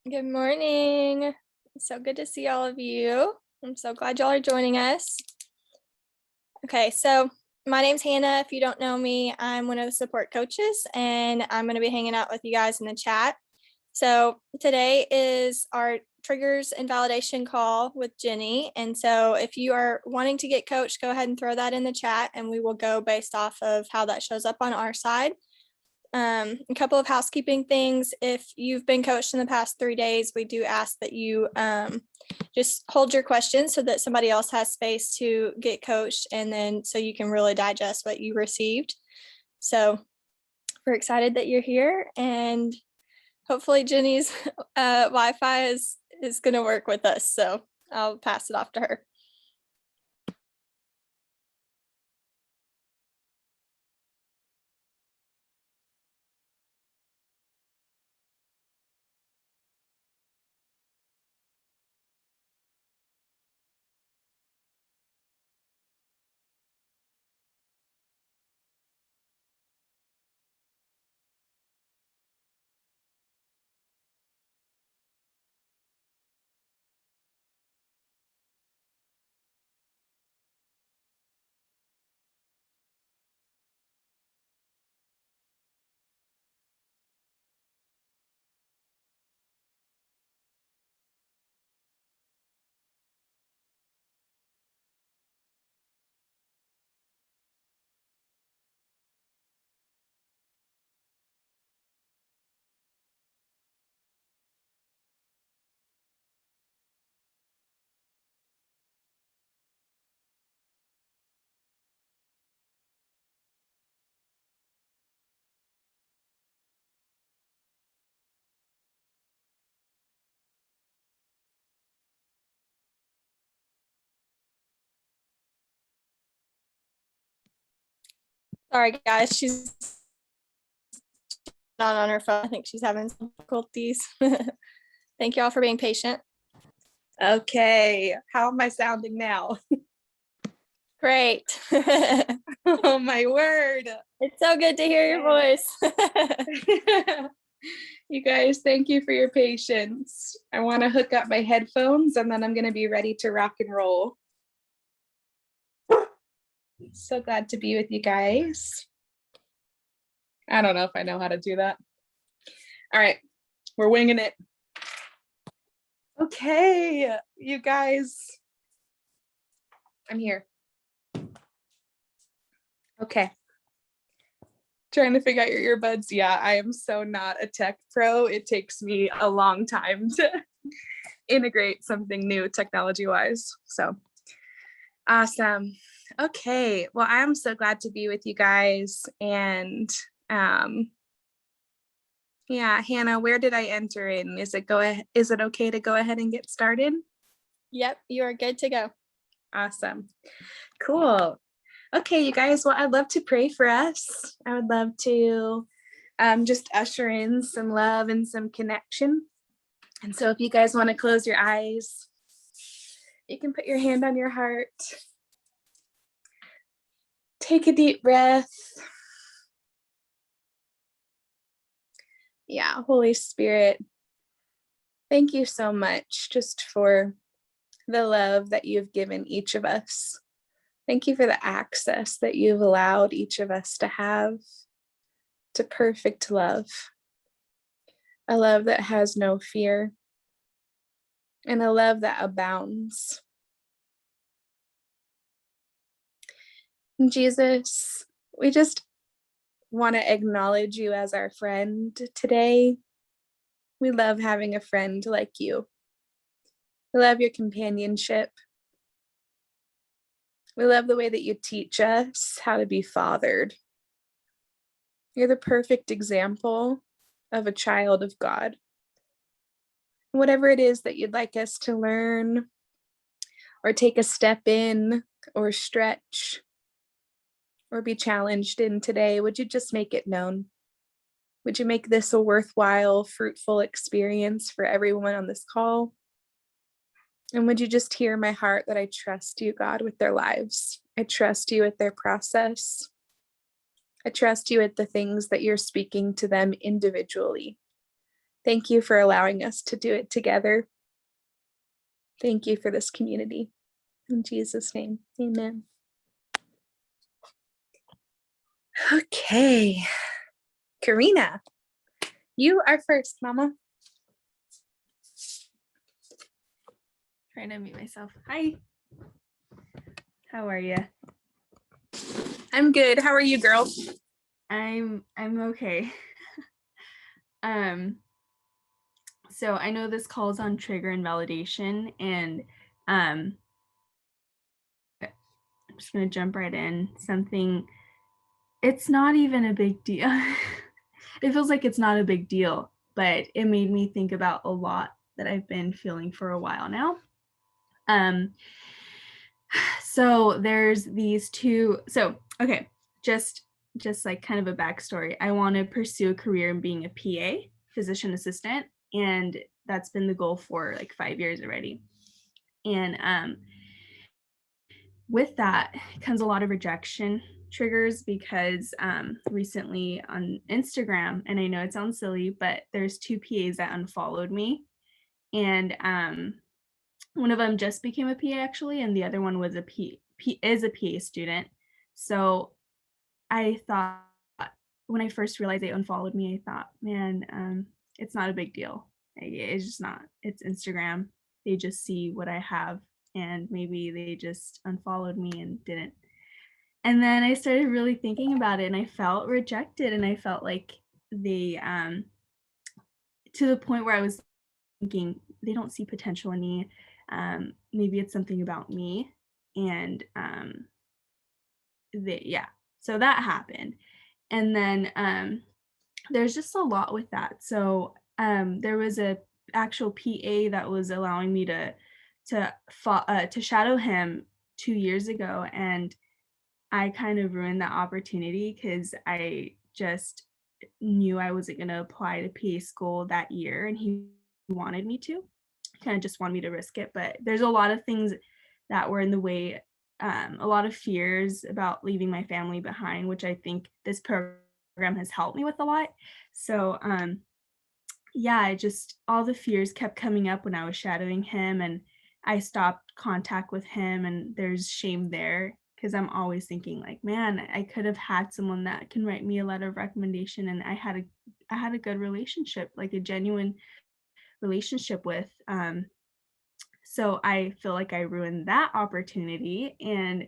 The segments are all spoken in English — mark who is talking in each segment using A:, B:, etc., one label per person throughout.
A: Good morning. So good to see all of you. I'm so glad y'all are joining us. Okay, so my name's Hannah. If you don't know me, I'm one of the support coaches, and I'm going to be hanging out with you guys in the chat. So today is our triggers and validation call with Jenny. And so if you are wanting to get coached, go ahead and throw that in the chat, and we will go based off of how that shows up on our side. A couple of housekeeping things. If you've been coached in the past 3 days, we do ask that you just hold your questions so that somebody else has space to get coached, and then so you can really digest what you received. So we're excited that you're here, and hopefully Jenny's Wi-Fi is going to work with us. So I'll pass it off to her. Sorry, guys. She's not on her phone. I think she's having some difficulties. Thank you all for being patient.
B: Okay, how am I sounding now?
A: Great.
B: Oh my word.
A: It's so good to hear your voice.
B: You guys, thank you for your patience. I want to hook up my headphones and then I'm going to be ready to rock and roll. So glad to be with you guys. I don't know if I know how to do that. All right, we're winging it. Okay, you guys, I'm here. Okay. Trying to figure out your earbuds. Yeah, I am so not a tech pro. It takes me a long time to integrate something new technology-wise. So awesome. Okay, well, I'm so glad to be with you guys. And yeah, Hannah, where did I enter in? Is it okay to go ahead and get started?
A: Yep, you are good to go.
B: Awesome. Cool. Okay, you guys, well, I'd love to pray for us. I would love to just usher in some love and some connection. And so if you guys want to close your eyes, you can put your hand on your heart. Take a deep breath. Yeah, Holy Spirit, thank you so much just for the love that you've given each of us. Thank you for the access that you've allowed each of us to have to perfect love, a love that has no fear, and a love that abounds. And Jesus, we just want to acknowledge you as our friend today. We love having a friend like you. We love your companionship. We love the way that you teach us how to be fathered. You're the perfect example of a child of God. Whatever it is that you'd like us to learn or take a step in or stretch or be challenged in today, would you just make it known? Would you make this a worthwhile, fruitful experience for everyone on this call? And would you just hear my heart that I trust you, God, with their lives? I trust you with their process. I trust you with the things that you're speaking to them individually. Thank you for allowing us to do it together. Thank you for this community. In Jesus' name, amen. Okay, Karina, you are first, Mama.
C: Trying to mute myself. Hi. How are you?
B: I'm good. How are you, girl?
C: I'm okay. So I know this calls on trigger and validation, and I'm just gonna jump right in. It's not even a big deal. It feels like it's not a big deal, but it made me think about a lot that I've been feeling for a while now. So there's these two. So okay, just like kind of a backstory. I want to pursue a career in being a PA, physician assistant, and that's been the goal for like 5 years already. And with that comes a lot of rejection triggers because recently on Instagram, and I know it sounds silly, but there's 2 PAs that unfollowed me, and one of them just became a PA actually, and the other one was is a PA student. So I thought, when I first realized they unfollowed me, I thought, man, it's not a big deal. It's just not. It's Instagram. They just see what I have, and maybe they just unfollowed me and didn't. And then I started really thinking about it, and I felt rejected, and I felt like they, to the point where I was thinking they don't see potential in me. Maybe it's something about me, and so that happened. And then there's just a lot with that. So there was a actual PA that was allowing me to shadow him 2 years ago, and I kind of ruined that opportunity because I just knew I wasn't going to apply to PA school that year, and he wanted me to. He kind of just wanted me to risk it, but there's a lot of things that were in the way, a lot of fears about leaving my family behind, which I think this program has helped me with a lot. So yeah, all the fears kept coming up when I was shadowing him, and I stopped contact with him, and there's shame there because I'm always thinking like, man, I could have had someone that can write me a letter of recommendation, and I had a good relationship, like a genuine relationship with. So I feel like I ruined that opportunity, and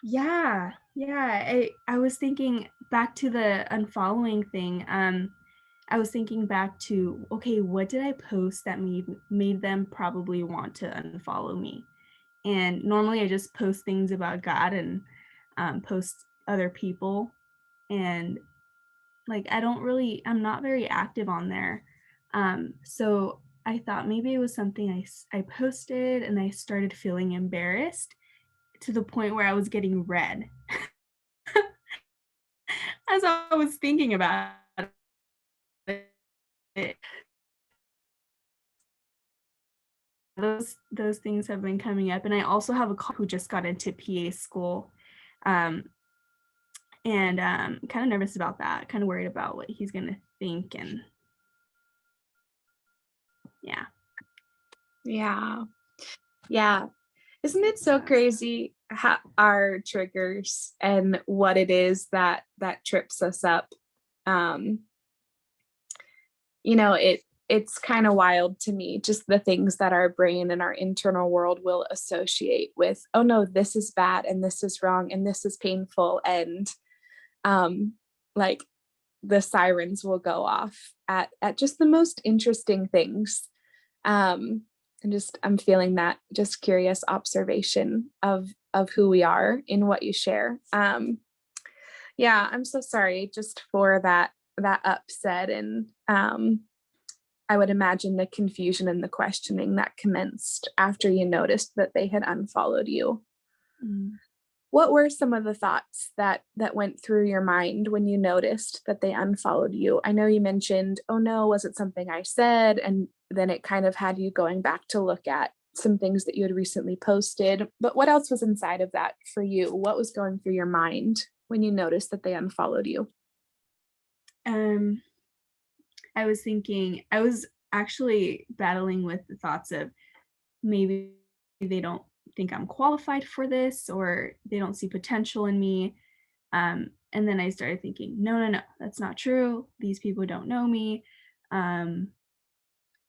C: yeah, I was thinking back to the unfollowing thing. I was thinking back to, okay, what did I post that made them probably want to unfollow me? And normally I just post things about God and post other people, and like I'm not very active on there. So I thought maybe it was something I posted, and I started feeling embarrassed to the point where I was getting red as I was thinking about it. Those things have been coming up, and I also have a colleague who just got into PA school, and kind of nervous about that, kind of worried about what he's gonna think, and
B: Yeah. Isn't it so crazy how our triggers and what it is that trips us up? It's kind of wild to me, just the things that our brain and our internal world will associate with, oh no, this is bad, and this is wrong, and this is painful, and like the sirens will go off at just the most interesting things. I'm feeling that just curious observation of who we are in what you share. Yeah, I'm so sorry just for that upset, and I would imagine the confusion and the questioning that commenced after you noticed that they had unfollowed you. What were some of the thoughts that went through your mind when you noticed that they unfollowed you? I know you mentioned, oh no, was it something I said? And then it kind of had you going back to look at some things that you had recently posted. But what else was inside of that for you? What was going through your mind when you noticed that they unfollowed you?
C: I was thinking, I was actually battling with the thoughts of maybe they don't think I'm qualified for this or they don't see potential in me. And then I started thinking, no, no, no, that's not true. These people don't know me. Um,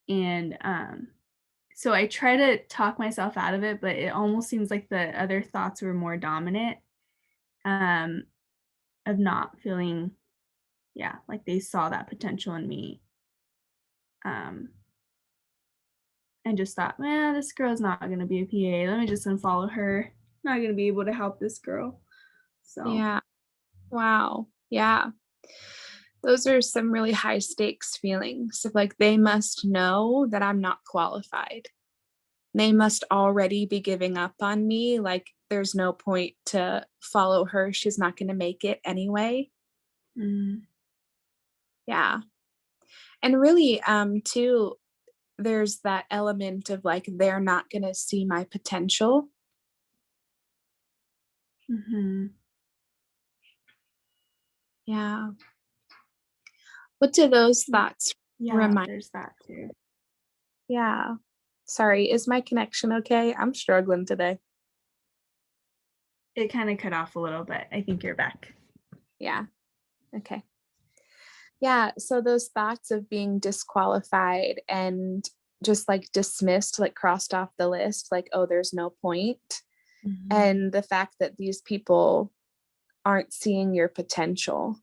C: and so I try to talk myself out of it, but it almost seems like the other thoughts were more dominant, um, of not feeling, yeah, like they saw that potential in me. Um, and just thought, man, this girl's not gonna be a PA. Let me just unfollow her. Not gonna be able to help this girl. So
B: Yeah. Wow. Yeah. Those are some really high stakes feelings of like, they must know that I'm not qualified. They must already be giving up on me. Like, there's no point to follow her. She's not going to make it anyway.
C: mm,
B: Yeah. And really, too, there's that element of like, they're not going to see my potential.
C: mhm.
B: Yeah. What do those
C: Mm,
B: thoughts
C: yeah,
B: remind?
C: there's that too.
B: Yeah. Sorry, is my connection okay? I'm struggling today.
C: It kind of cut off a little, but I think you're back.
B: Yeah. Okay. Yeah. So those thoughts of being disqualified and just like dismissed, like crossed off the list, like, oh, there's no point.
C: Mhm.
B: And the fact that these people aren't seeing your potential.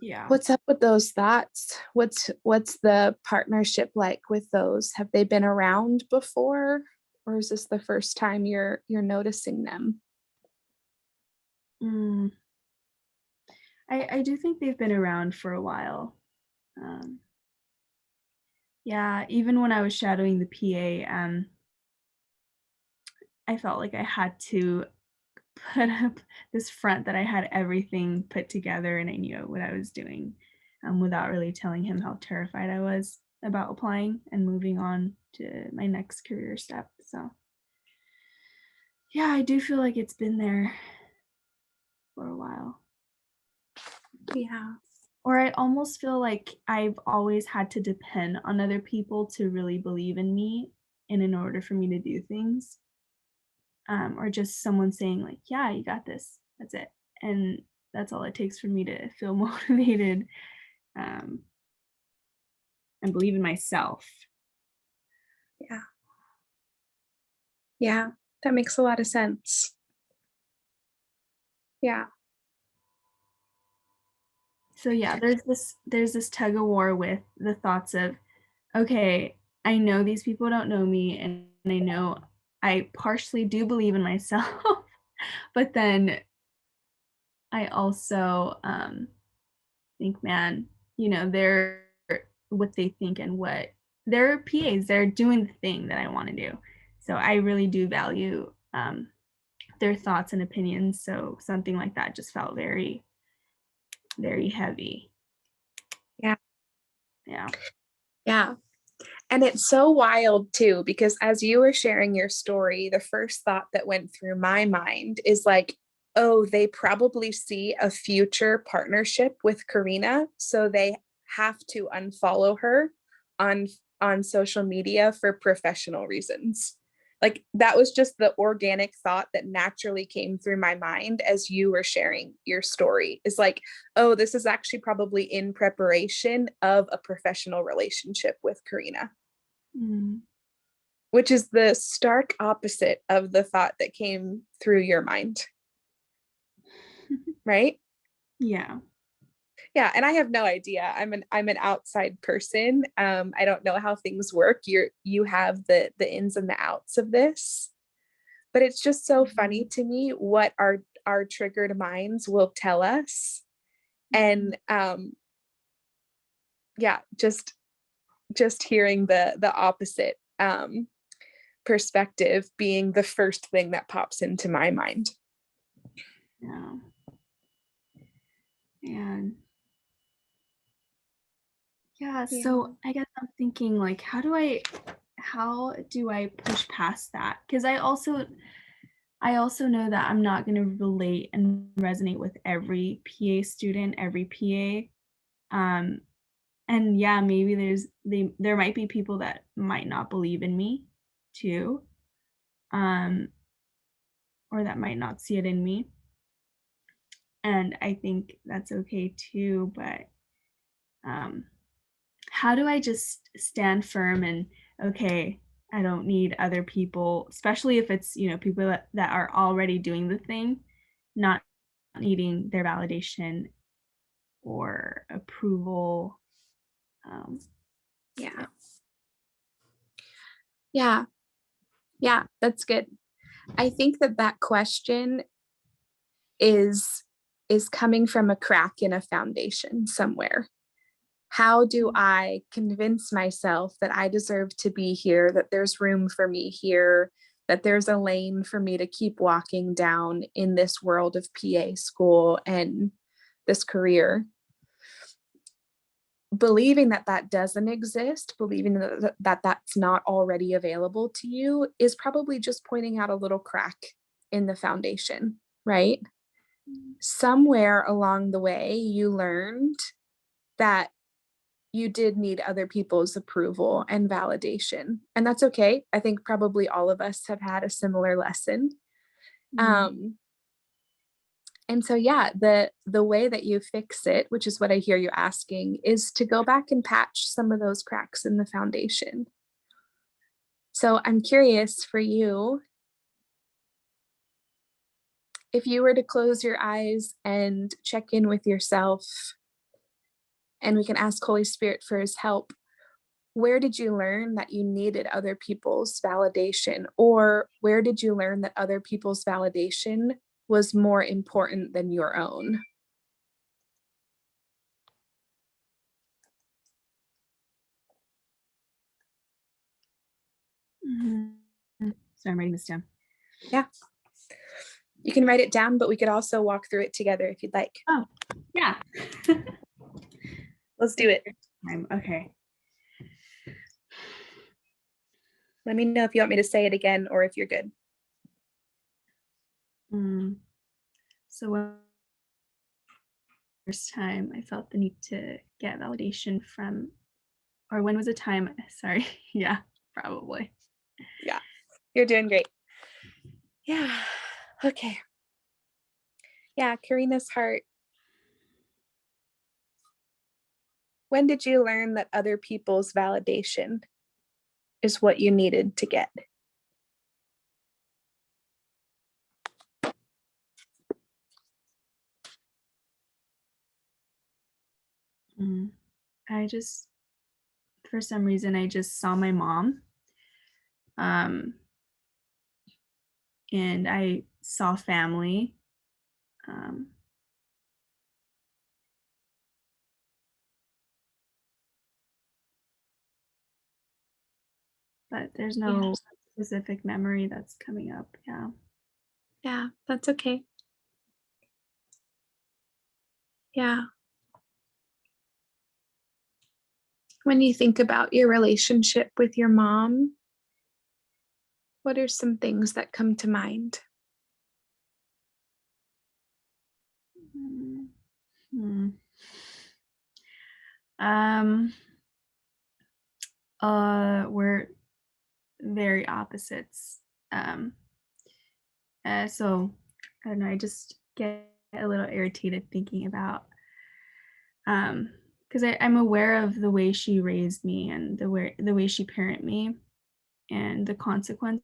C: Yeah.
B: What's up with those thoughts? What's the partnership like with those? Have they been around before? Or is this the first time you're noticing them?
C: Mm. I do think they've been around for a while. Um, yeah, even when I was shadowing the PA, I felt like I had to put up this front that I had everything put together and I knew what I was doing, without really telling him how terrified I was about applying and moving on to my next career step. So, yeah, I do feel like it's been there for a while.
B: Yeah.
C: Or I almost feel like I've always had to depend on other people to really believe in me and in order for me to do things. Or just someone saying like, "Yeah, you got this. That's it." And that's all it takes for me to feel motivated, um, and believe in myself.
B: Yeah. Yeah. That makes a lot of sense. Yeah.
C: So yeah, there's this tug of war with the thoughts of, okay, I know these people don't know me, and I know I partially do believe in myself, but then I also think, man, they're what they think and what they're PAs, they're doing the thing that I want to do. So I really do value their thoughts and opinions. So something like that just felt very, very heavy.
B: Yeah.
C: Yeah.
B: Yeah. And it's so wild too, because as you were sharing your story, the first thought that went through my mind is like, oh, they probably see a future partnership with Karina. So they have to unfollow her on on social media for professional reasons. Like that was just the organic thought that naturally came through my mind as you were sharing your story. Is like, oh, this is actually probably in preparation of a professional relationship with Karina,
C: Mm.
B: which is the stark opposite of the thought that came through your mind, right?
C: Yeah.
B: Yeah, and I have no idea. I'm an outside person. I don't know how things work. You have the ins and the outs of this, but it's just so funny to me what our triggered minds will tell us. And yeah, just hearing the opposite perspective being the first thing that pops into my mind.
C: Yeah. And yeah,
B: Yeah.
C: so I guess I'm thinking like how do I push past that? Because I also know that I'm not going to relate and resonate with every PA student, every PA. and yeah, maybe there might be people that might not believe in me too, um, or that might not see it in me. And I think that's okay too, but um, how do I just stand firm and, okay, I don't need other people, especially if it's, people that are already doing the thing, not needing their validation or approval.
B: Yeah. Yeah. Yeah, that's good. I think that question is coming from a crack in a foundation somewhere. How do I convince myself that I deserve to be here, that there's room for me here, that there's a lane for me to keep walking down in this world of PA school and this career? Believing that doesn't exist, believing that that's not already available to you is probably just pointing out a little crack in the foundation, right? Somewhere along the way, you learned that you did need other people's approval and validation. And that's okay. I think probably all of us have had a similar lesson. And so, yeah, the way that you fix it, which is what I hear you asking, is to go back and patch some of those cracks in the foundation. So I'm curious for you, if you were to close your eyes and check in with yourself, and we can ask Holy Spirit for his help, where did you learn that you needed other people's validation? Or where did you learn that other people's validation was more important than your own?
C: So I'm writing this down.
B: Yeah. You can write it down, but we could also walk through it together if you'd like.
C: Oh, yeah.
B: Let's do it.
C: Okay.
B: Let me know if you want me to say it again or if you're good.
C: So when first time I felt the need to get validation from, or when was a time, sorry, yeah, probably.
B: Yeah, you're doing great. Yeah, okay. Yeah, Karina's heart. When did you learn that other people's validation is what you needed to get?
C: I just, for some reason, I just saw my mom. And I saw family. But there's no specific memory that's coming up. Yeah.
B: Yeah, that's okay. Yeah. When you think about your relationship with your mom, what are some things that come to mind?
C: We're very opposites. So I don't know, I just get a little irritated thinking about, because I'm aware of the way she raised me and the way she parented me and the consequences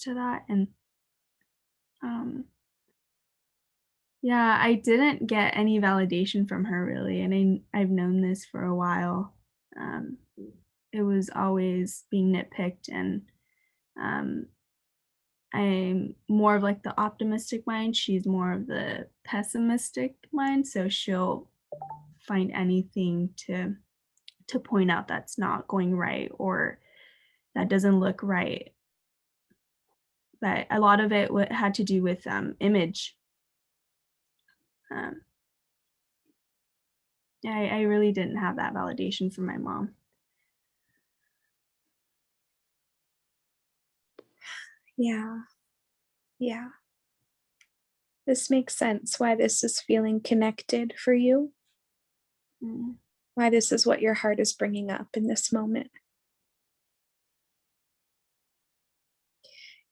C: to that. And yeah, I didn't get any validation from her really, and I've known this for a while. It was always being nitpicked, and I'm more of like the optimistic mind. She's more of the pessimistic mind, so she'll find anything to point out that's not going right or that doesn't look right. But a lot of it had to do with image. I really didn't have that validation from my mom.
B: Yeah. Yeah. This makes sense why this is feeling connected for you. why this is what your heart is bringing up in this moment.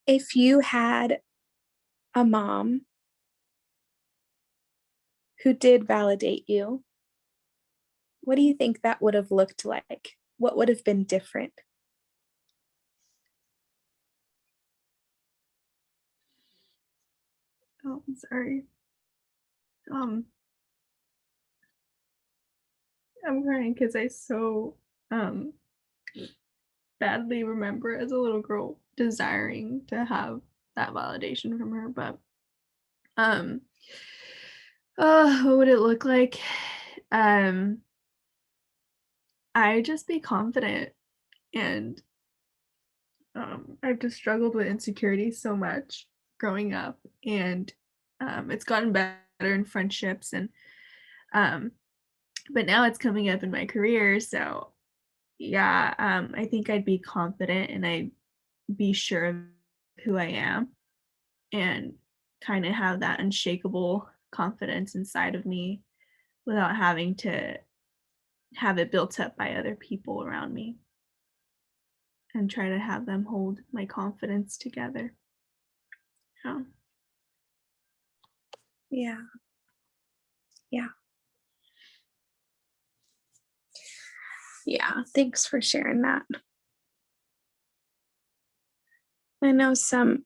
B: If you had a mom who did validate you, what do you think that would have looked like? What would have been different?
C: Oh, I'm sorry. Um, I'm crying because I so um badly remember as a little girl desiring to have that validation from her. But um what would it look like? Um, I just be confident, and I've just struggled with insecurity so much growing up, and it's gotten better in friendships, and um but now it's coming up in my career. So yeah, I think I'd be confident, and I'd be sure of who I am, and kind of have that unshakable confidence inside of me without having to have it built up by other people around me, and try to have them hold my confidence together. Yeah.
B: Yeah. Yeah. Yeah. Thanks for sharing that. I know some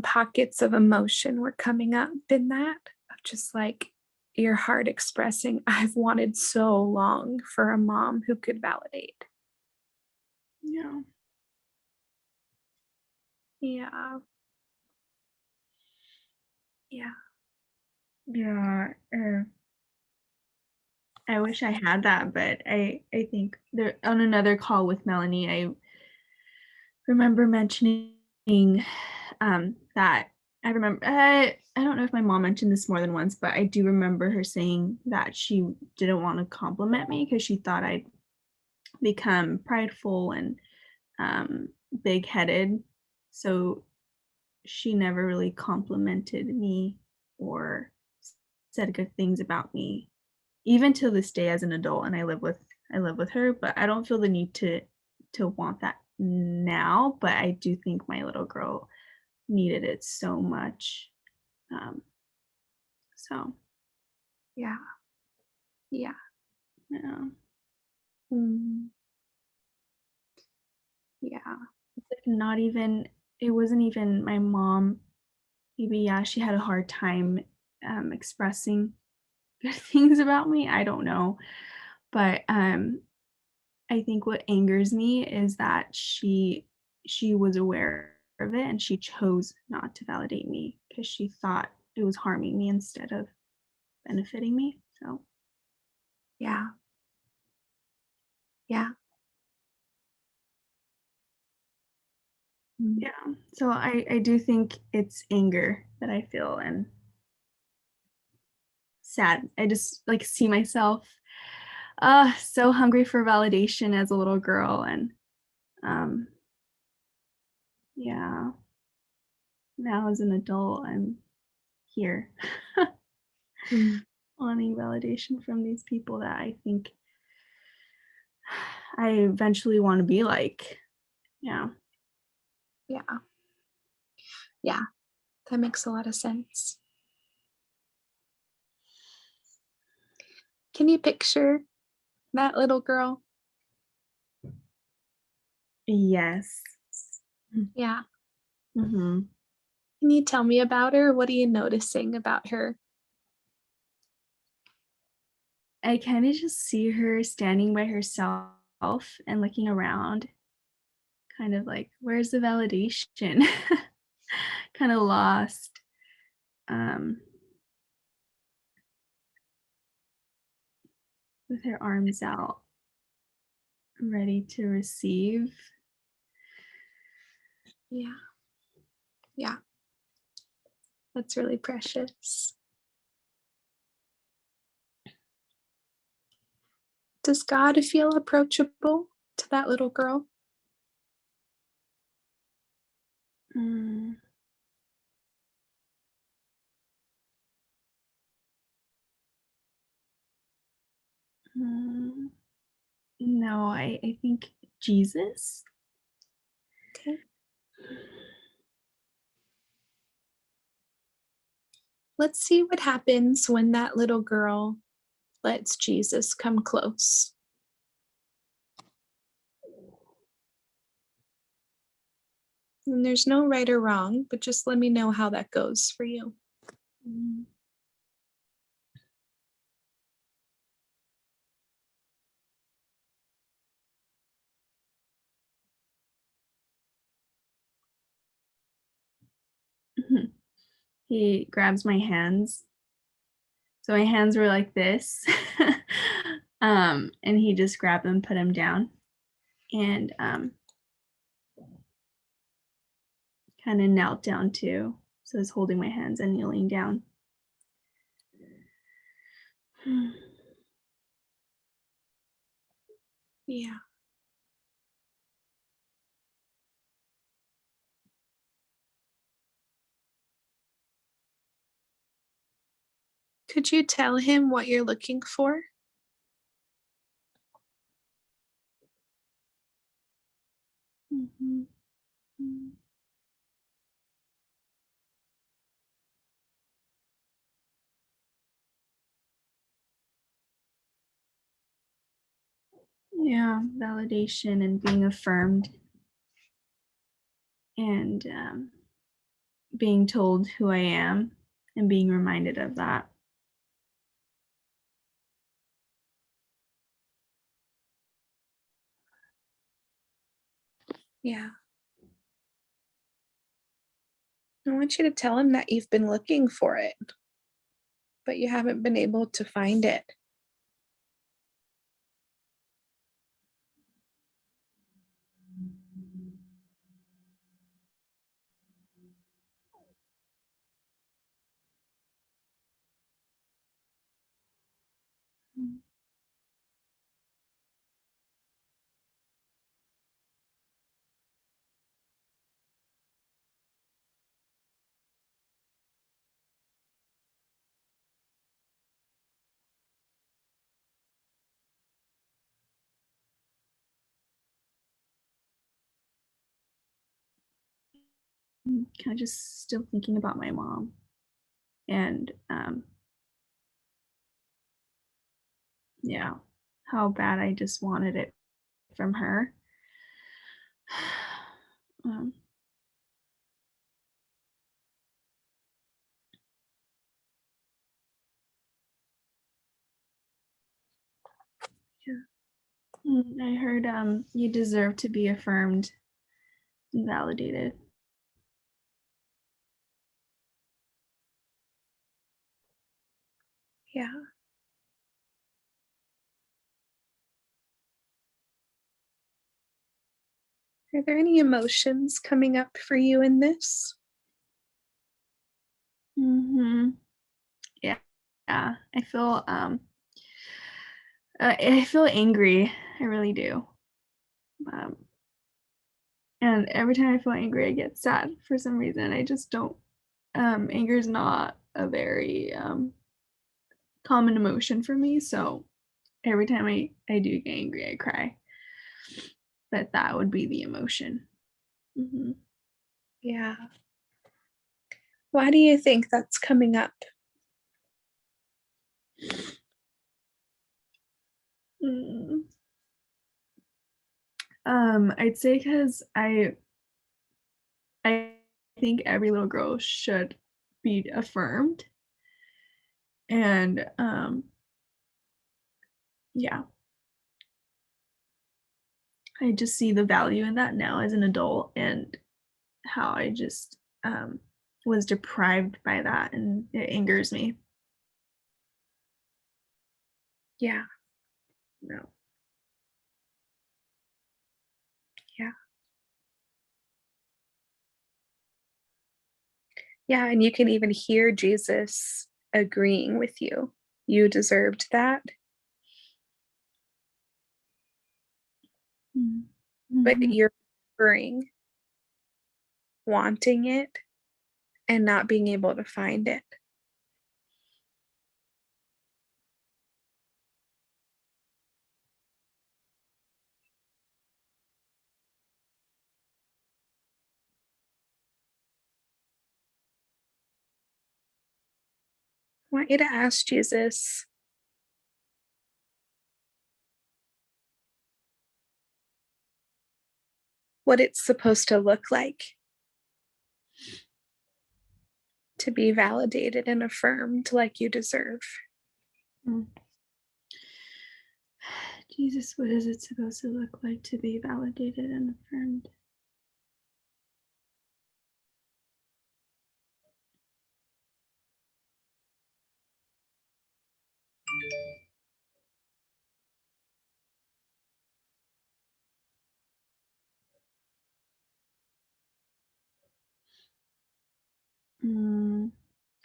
B: pockets of emotion were coming up in that, of just like your heart expressing, I've wanted so long for a mom who could validate.
C: Yeah.
B: Yeah. Yeah.
C: Yeah. I wish I had that, but I think there on another call with Melanie, I remember mentioning that I remember I don't know if my mom mentioned this more than once, but I do remember her saying that she didn't want to compliment me because she thought I'd become prideful and um, big-headed. So she never really complimented me or said good things about me, even till this day as an adult. And I live with her, but I don't feel the need to want that now. But I do think my little girl needed it so much. Um, so
B: Yeah. Yeah.
C: yeah,
B: Mm, yeah.
C: it's like not even. It wasn't even my mom. Maybe yeah, she had a hard time expressing good things about me. I don't know, but I think what angers me is that she was aware of it and she chose not to validate me because she thought it was harming me instead of benefiting me. So
B: Yeah. Yeah. Mm,
C: yeah. So I do think it's anger that I feel and sad. I just like see myself so hungry for validation as a little girl, and um yeah, now as an adult I'm here.
B: mm,
C: Wanting validation from these people that I think I eventually want to be like. Yeah.
B: yeah. Yeah. That makes a lot of sense. Can you picture that little girl?
C: Yes.
B: Yeah.
C: Mm-hmm.
B: Can you tell me about her? What are you noticing about her?
C: I kind of just see her standing by herself and looking around, kind of like, where's the validation? Kind of lost. Um, with her arms out, ready to receive.
B: Yeah. Yeah. That's really precious. Does God feel approachable to that little girl?
C: Mm, mm. No, I think Jesus.
B: Okay. Let's see what happens when that little girl lets Jesus come close. And there's no right or wrong, but just let me know how that goes for you.
C: Mm. He grabs my hands. So my hands were like this. And he just grabbed them, put them down, and kind of knelt down too. So I was holding my hands and kneeling down.
B: Yeah. Could you tell him what you're looking for?
C: Mhm. Mm. Yeah, validation and being affirmed, and being told who I am and being reminded of that.
B: Yeah. I want you to tell him that you've been looking for it, but you haven't been able to find it.
C: Mm. Kind of just still thinking about my mom, and yeah, how bad I just wanted it from her. um, I heard you deserve to be affirmed and validated.
B: Yeah. Are there any emotions coming up for you in this?
C: Mm-hmm. Yeah, yeah. I feel angry. I really do. Um, and every time I feel angry, I get sad for some reason. I just don't. Anger is not a very common emotion for me, so every time I do get angry, I cry. But that would be the emotion. Hmm.
B: Yeah. Why do you think that's coming up?
C: Mm. I'd say because I think every little girl should be affirmed, and yeah, I just see the value in that now as an adult, and how I just was deprived by that, and it angers me.
B: Yeah.
C: No.
B: Yeah. Yeah. And you can even hear Jesus agreeing with you. You deserved that, but
C: Mm-hmm.
B: you're remembering wanting it and not being able to find it. want you to ask Jesus what it's supposed to look like to be validated and affirmed like you deserve.
C: Mm. Jesus, what is it supposed to look like to be validated and affirmed?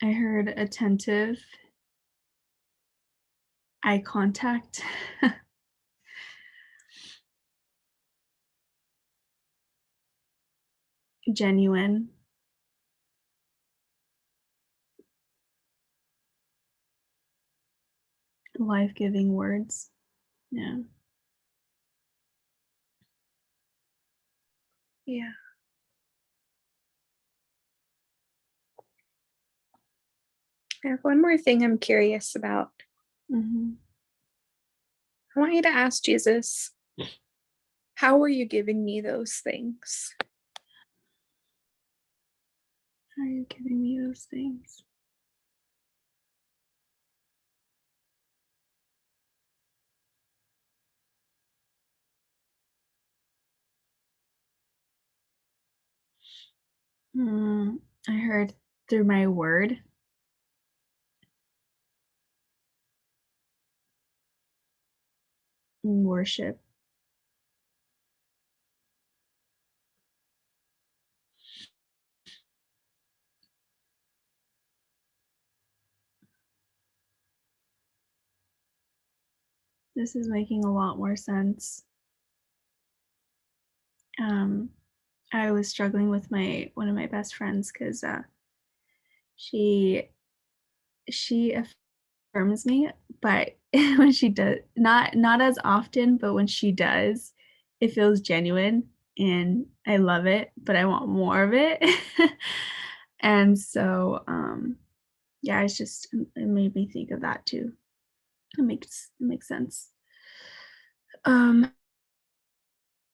C: I heard attentive eye contact. Genuine. Life-giving words. Yeah.
B: Yeah. I have one more thing I'm curious about.
C: Mm-hmm.
B: I want you to ask Jesus, how are you giving me those things?
C: How are you giving me those things? I heard through my word. Worship. This is making a lot more sense. I was struggling with one of my best friends because she affirms me, but when she does, not as often, but when she does, it feels genuine and I love it, but I want more of it. And so yeah, it made me think of that too. It makes sense. Um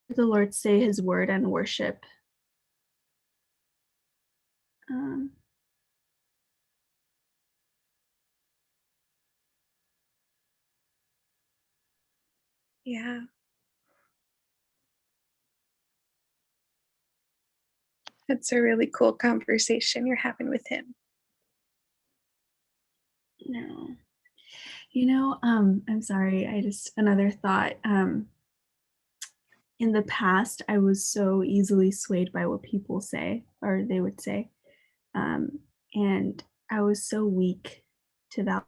C: the Lord say his word and worship. Um
B: Yeah. That's a really cool conversation you're having with him.
C: no. I'm sorry. Another thought. In the past, I was so easily swayed by what people say or they would say. Um, and I was so weak to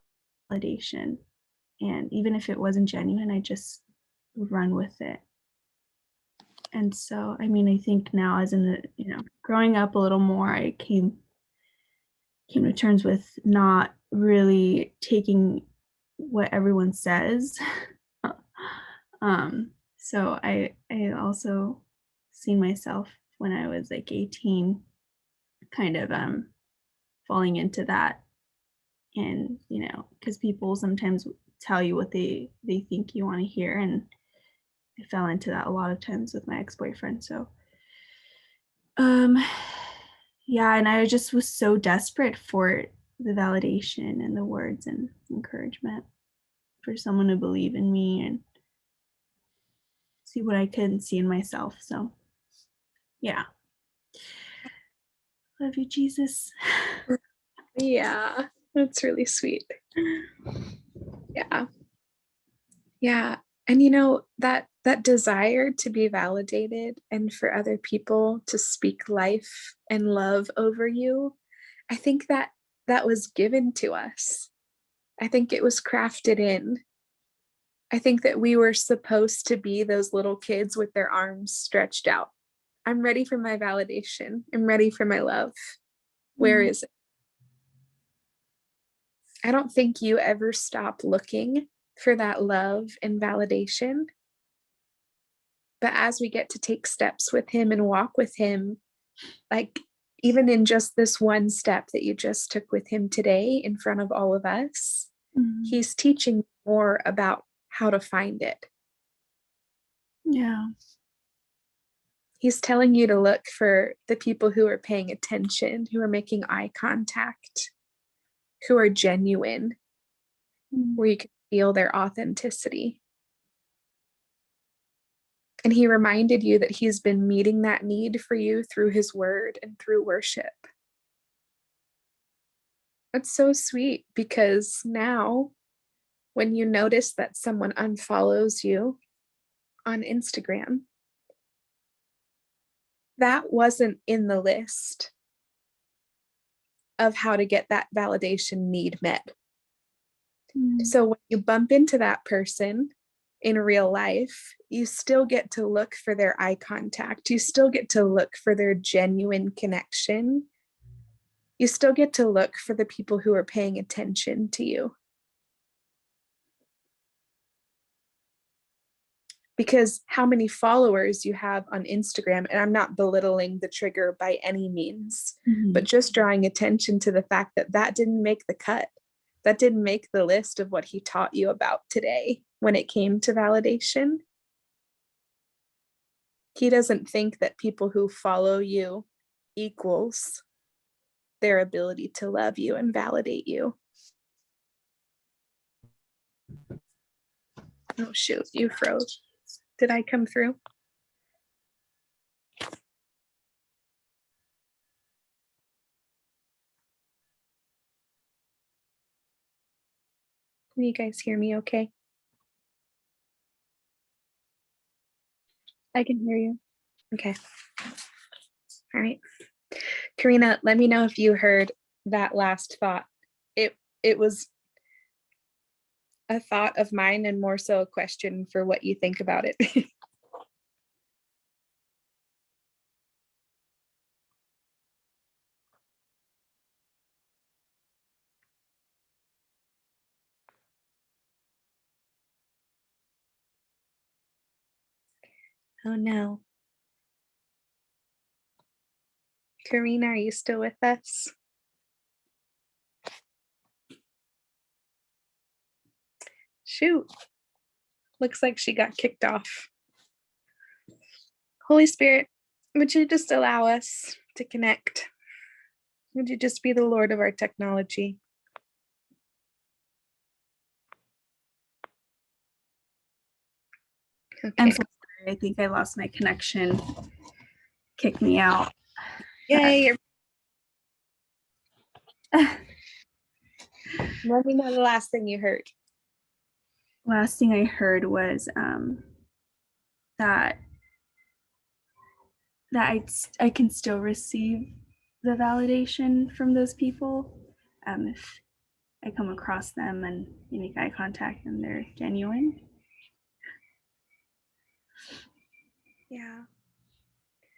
C: validation. And even if it wasn't genuine, I just would run with it. And so, I mean, I think now growing up a little more, I came to terms with not really taking what everyone says. So I also seen myself when I was like 18 kind of falling into that, and because people sometimes tell you what they think you want to hear, and I fell into that a lot of times with my ex-boyfriend. So um yeah, and I just was so desperate for the validation and the words and encouragement for someone to believe in me and see what I couldn't see in myself. So yeah. Love you, Jesus.
B: Yeah. That's really sweet. Yeah. Yeah. And that desire to be validated and for other people to speak life and love over you, I think that was given to us. I think it was crafted in. I think that we were supposed to be those little kids with their arms stretched out. I'm ready for my validation. I'm ready for my love. Where is it? I don't think you ever stop looking for that love and validation. But as we get to take steps with him and walk with him, like even in just this one step that you just took with him today in front of all of us, he's teaching more about how to find it.
C: Yeah.
B: He's telling you to look for the people who are paying attention, who are making eye contact, who are genuine, where you can feel their authenticity. And he reminded you that he's been meeting that need for you through his word and through worship. That's so sweet, because now when you notice that someone unfollows you on Instagram, that wasn't in the list of how to get that validation need met. So when you bump into that person in real life, you still get to look for their eye contact. You still get to look for their genuine connection. You still get to look for the people who are paying attention to you. Because how many followers you have on Instagram, and I'm not belittling the trigger by any means, but just drawing attention to the fact that that didn't make the cut. That didn't make the list of what he taught you about today when it came to validation. He doesn't think that people who follow you equals their ability to love you and validate you. Oh shoot, you froze. Did I come through? Can you guys hear me okay?
C: I can hear you.
B: Okay. All right. Karina, let me know if you heard that last thought. It was a thought of mine and more so a question for what you think about it. Oh no. Karina, are you still with us? Shoot. Looks like she got kicked off. Holy Spirit, would you just allow us to connect? Would you just be the Lord of our technology? Okay.
C: I'm so sorry. I think I lost my connection. Kicked me out.
B: Yay. Let me know the last thing you heard.
C: Last thing I heard was that I can still receive the validation from those people if I come across them and you make eye contact and they're genuine.
B: Yeah.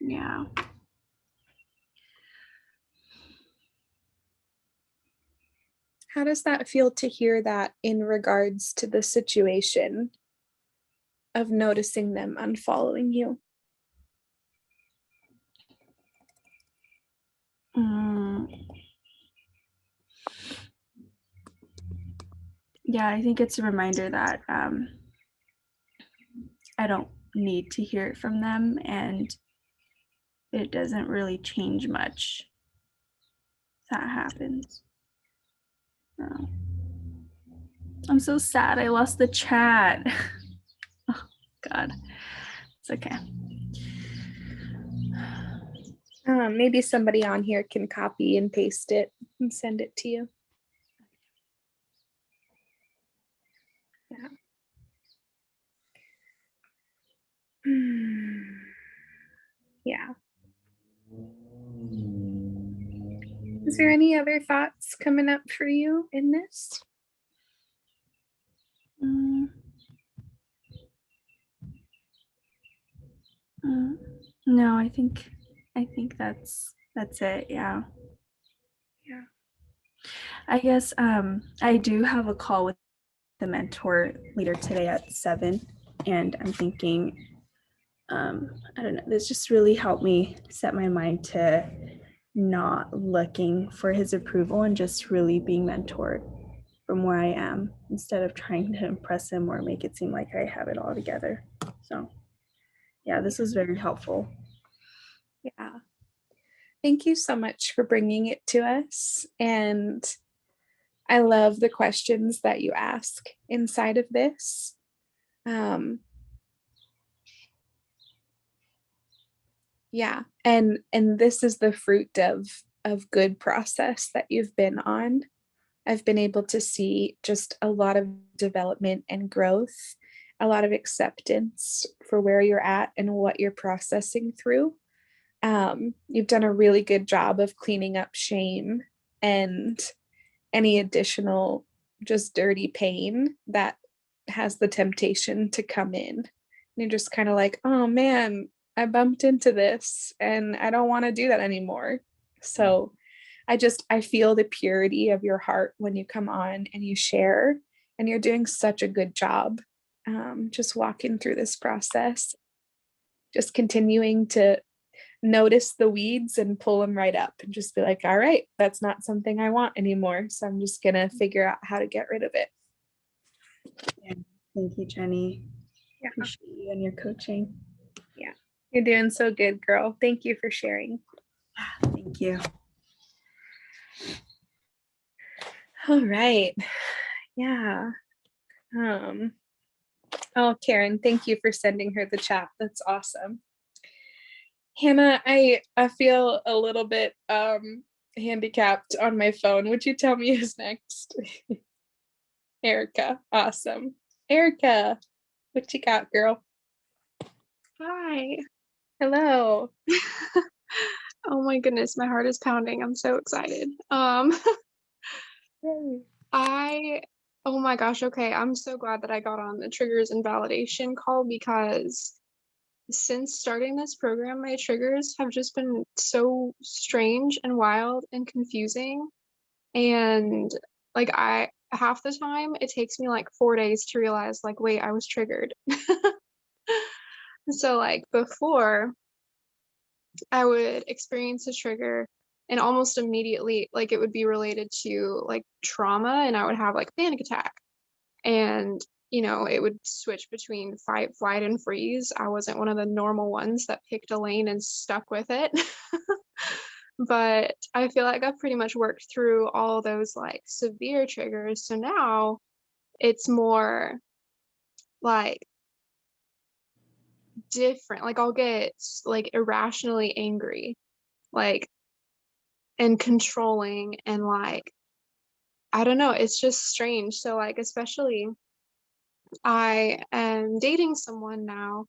C: Yeah.
B: How does that feel to hear that in regards to the situation of noticing them unfollowing you?
C: Yeah, I think it's a reminder that I don't need to hear it from them, and it doesn't really change much if that happens. I'm so sad I lost the chat. Oh, God. It's okay.
B: Maybe somebody on here can copy and paste it and send it to you. Yeah. Yeah. Is there any other thoughts coming up for you in this?
C: No, I think that's it. Yeah.
B: Yeah.
C: I guess I do have a call with the mentor leader today at 7, and I'm thinking I don't know, this just really helped me set my mind to not looking for his approval and just really being mentored from where I am instead of trying to impress him or make it seem like I have it all together. So, yeah, this was very helpful.
B: Yeah. Thank you so much for bringing it to us. And I love the questions that you ask inside of this. Yeah. And this is the fruit of good process that you've been on. I've been able to see just a lot of development and growth, a lot of acceptance for where you're at and what you're processing through. You've done a really good job of cleaning up shame and any additional just dirty pain that has the temptation to come in. And you're just kind of like, oh man, I bumped into this and I don't want to do that anymore. So I feel the purity of your heart when you come on and you share, and you're doing such a good job just walking through this process, just continuing to notice the weeds and pull them right up and just be like, all right, that's not something I want anymore. So I'm just going to figure out how to get rid of it.
C: Yeah. Thank you, Jenny.
B: Yeah.
C: Appreciate you and your coaching.
B: Yeah. You're doing so good, girl. Thank you for sharing.
C: Thank you.
B: All right. Yeah. Oh, Karen, thank you for sending her the chat. That's awesome. Hannah, I feel a little bit handicapped on my phone. Would you tell me who's next? Erica. Awesome. Erica, what you got, girl?
D: Hi.
B: Hello.
D: Oh my goodness, my heart is pounding. I'm so excited. Oh my gosh, okay. I'm so glad that I got on the triggers and validation call, because since starting this program, my triggers have just been so strange and wild and confusing. And like half the time it takes me like 4 days to realize like, wait, I was triggered. So like before, I would experience a trigger and almost immediately, like, it would be related to like trauma, and I would have like a panic attack. And, it would switch between fight, flight, and freeze. I wasn't one of the normal ones that picked a lane and stuck with it. But I feel like I've pretty much worked through all those like severe triggers. So now it's more like different. Like I'll get like irrationally angry, like, and controlling, and like, I don't know, it's just strange. So like, especially I am dating someone now,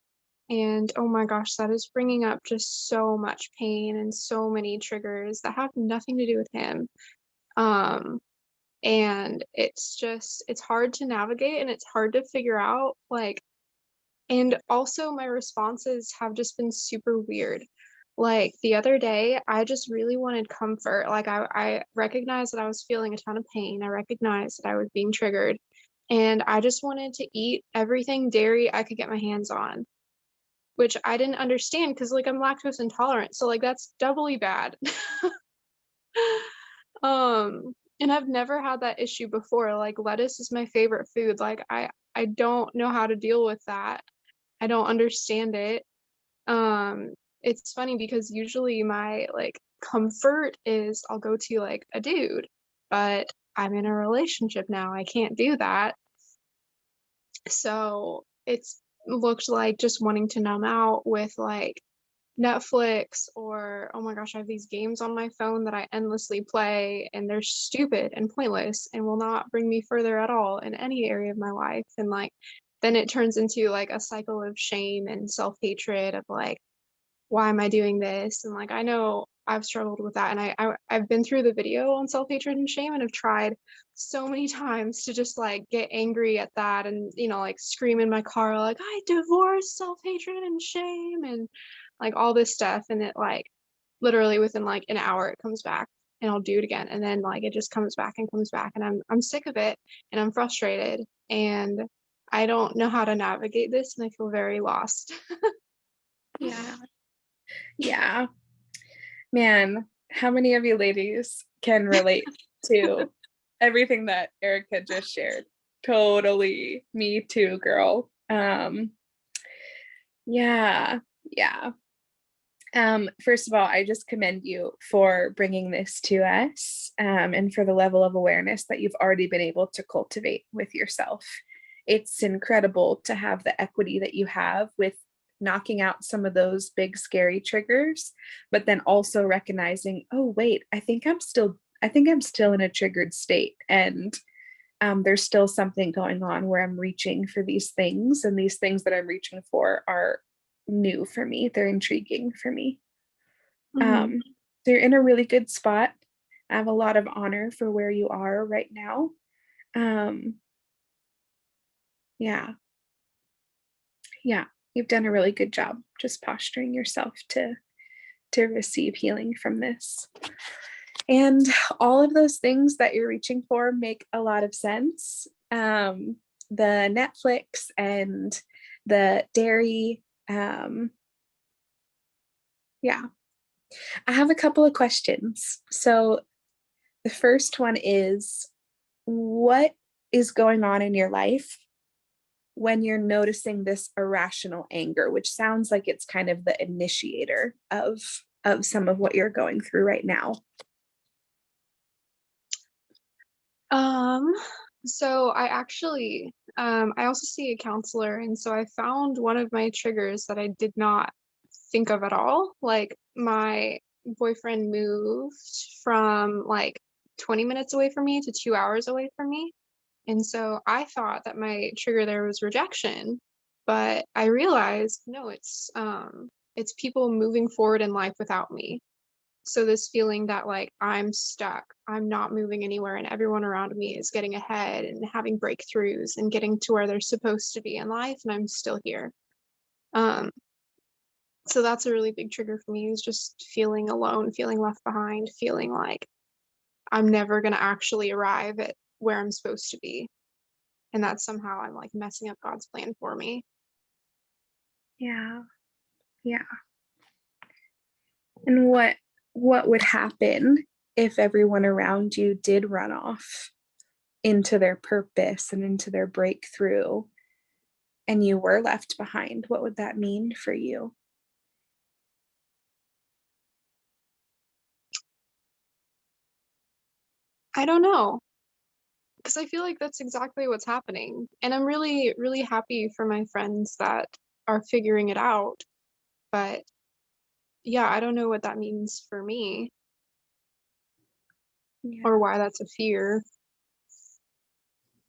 D: and oh my gosh, that is bringing up just so much pain and so many triggers that have nothing to do with him. And it's hard to navigate, and it's hard to figure out, like, and also my responses have just been super weird. Like the other day, I just really wanted comfort. Like I recognized that I was feeling a ton of pain. I recognized that I was being triggered. And I just wanted to eat everything dairy I could get my hands on, which I didn't understand because like I'm lactose intolerant. So like that's doubly bad. And I've never had that issue before. Like lettuce is my favorite food. Like I don't know how to deal with that. I don't understand it. It's funny because usually my like comfort is I'll go to like a dude, but I'm in a relationship now. I can't do that. So it's looked like just wanting to numb out with like Netflix, or oh my gosh, I have these games on my phone that I endlessly play, and they're stupid and pointless and will not bring me further at all in any area of my life. And like then it turns into like a cycle of shame and self-hatred of like, why am I doing this? And like I know I've struggled with that, and I've been through the video on self-hatred and shame, and have tried so many times to just like get angry at that, and like scream in my car like, I divorce self-hatred and shame, and like all this stuff. And it like literally within like an hour it comes back, and I'll do it again, and then like it just comes back and comes back, and I'm sick of it, and I'm frustrated, and I don't know how to navigate this, and I feel very lost.
B: Yeah. Yeah. Man, how many of you ladies can relate to everything that Erica just shared? Totally. Me too, girl. Yeah. First of all, I just commend you for bringing this to us, and for the level of awareness that you've already been able to cultivate with yourself. It's incredible to have the equity that you have with knocking out some of those big scary triggers, but then also recognizing, oh wait, I think I'm still in a triggered state, and there's still something going on where I'm reaching for these things, and these things that I'm reaching for are new for me. They're intriguing for me.
D: Mhm.
B: So you're in a really good spot. I have a lot of honor for where you are right now. Um, yeah, you've done a really good job just posturing yourself to receive healing from this. And all of those things that you're reaching for make a lot of sense. The Netflix and the dairy. Yeah. I have a couple of questions. So the first one is, what is going on in your life when you're noticing this irrational anger, which sounds like it's kind of the initiator of some of what you're going through right now?
D: Um, so I also see a counselor, and so I found one of my triggers that I did not think of at all. Like my boyfriend moved from like 20 minutes away from me to 2 hours away from me. And so I thought that my trigger there was rejection, but I realized no, it's people moving forward in life without me. So this feeling that like I'm stuck, I'm not moving anywhere, and everyone around me is getting ahead and having breakthroughs and getting to where they're supposed to be in life, and I'm still here. Um, so that's a really big trigger for me, is just feeling alone, feeling left behind, feeling like I'm never gonna actually arrive at where I'm supposed to be. And that somehow I'm like messing up God's plan for me.
B: Yeah. Yeah. And what would happen if everyone around you did run off into their purpose and into their breakthrough, and you were left behind? What would that mean for you?
D: I don't know, because I feel like that's exactly what's happening. And I'm really, really happy for my friends that are figuring it out. But yeah, I don't know what that means for me
B: Yeah.
D: or why that's a fear.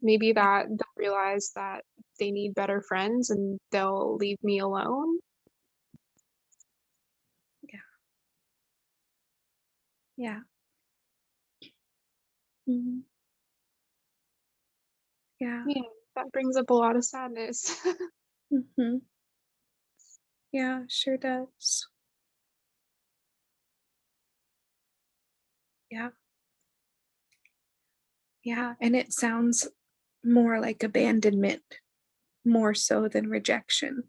D: Maybe that they'll realize that they need better friends and they'll leave me alone.
B: Yeah. Mhm. Yeah.
D: Yeah, that brings up a lot of sadness.
B: Hmm. Yeah, sure does. Yeah. Yeah. And it sounds more like abandonment, more so than rejection.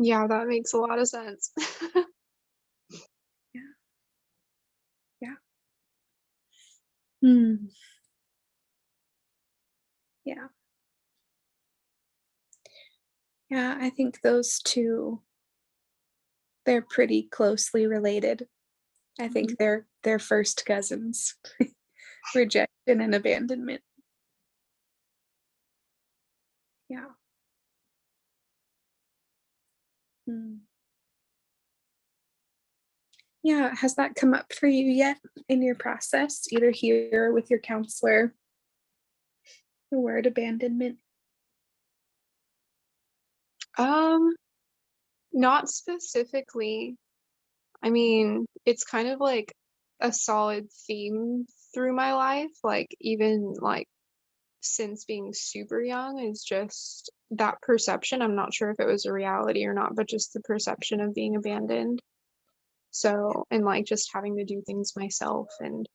D: Yeah, that makes a lot of sense.
B: Yeah. Yeah. Hmm. Yeah. Yeah. I think those two, they're pretty closely related. I think they're first cousins. Rejection and abandonment. Yeah. Hmm. Yeah. Has that come up for you yet in your process, either here or with your counselor? The word abandonment.
D: Um, Not specifically. I mean, it's kind of like a solid theme through my life, like even like since being super young, is just that perception. I'm not sure if it was a reality or not, but just the perception of being abandoned. So, and like just having to do things myself and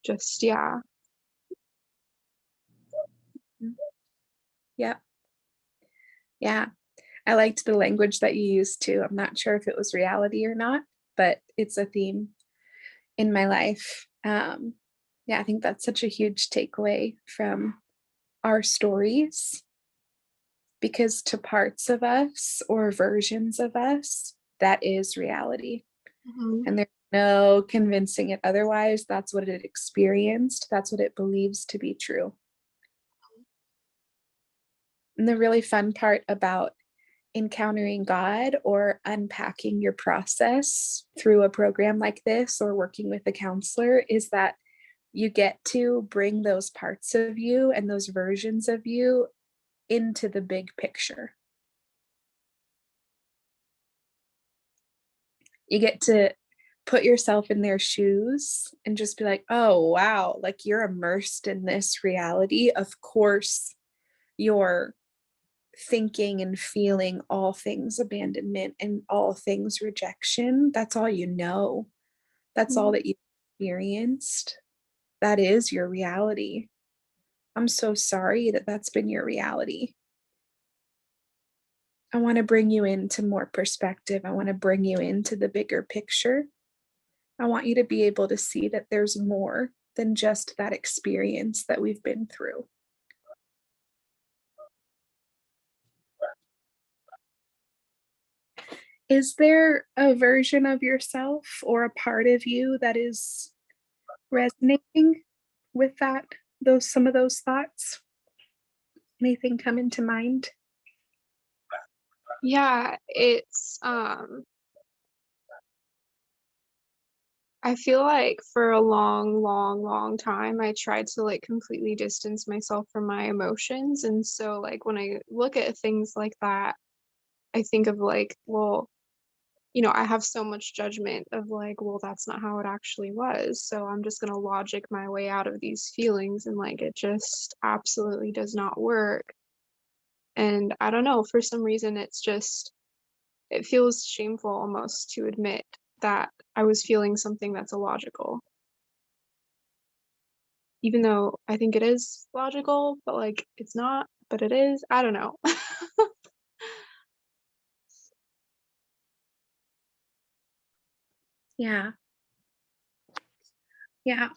D: just, yeah.
B: Mm. Yeah. Yeah. I liked the language that you used too. I'm not sure if it was reality or not, but it's a theme in my life. Yeah, I think that's such a huge takeaway from our stories, because to parts of us or versions of us, that is reality.
D: Mhm.
B: And there's no convincing it otherwise. That's what it experienced, that's what it believes to be true. And the really fun part about encountering God or unpacking your process through a program like this or working with a counselor is that you get to bring those parts of you and those versions of you into the big picture. You get to put yourself in their shoes and just be like, oh, wow, like you're immersed in this reality. Of course, you're thinking and feeling all things abandonment and all things rejection. That's all you know. That's all
D: Mhm.
B: that you experienced. That is your reality. I'm so sorry that that's been your reality. I want to bring you into more perspective. I want to bring you into the bigger picture. I want you to be able to see that there's more than just that experience that we've been through. Is there a version of yourself or a part of you that is resonating with that, those some of those thoughts? Anything come into mind?
D: Yeah, it's I feel like for a long, long, long time, I tried to like completely distance myself from my emotions. And so, like, when I look at things like that, I think of like, well, I have so much judgment of like, well, that's not how it actually was. So I'm just going to logic my way out of these feelings. And like, it just absolutely does not work. And I don't know, for some reason, it feels shameful almost to admit that I was feeling something that's illogical. Even though I think it is logical, but, like, it's not, but it is. I don't know.
B: Yeah. Yeah.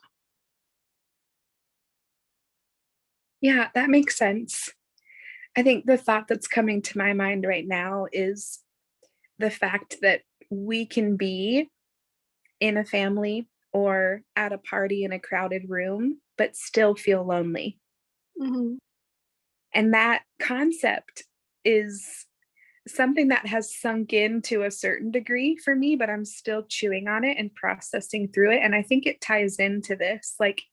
B: Yeah, that makes sense. I think the thought that's coming to my mind right now is the fact that we can be in a family or at a party in a crowded room, but still feel lonely.
D: Mhm.
B: And that concept is something that has sunk in to a certain degree for me, but I'm still chewing on it and processing through it. And I think it ties into this. Like,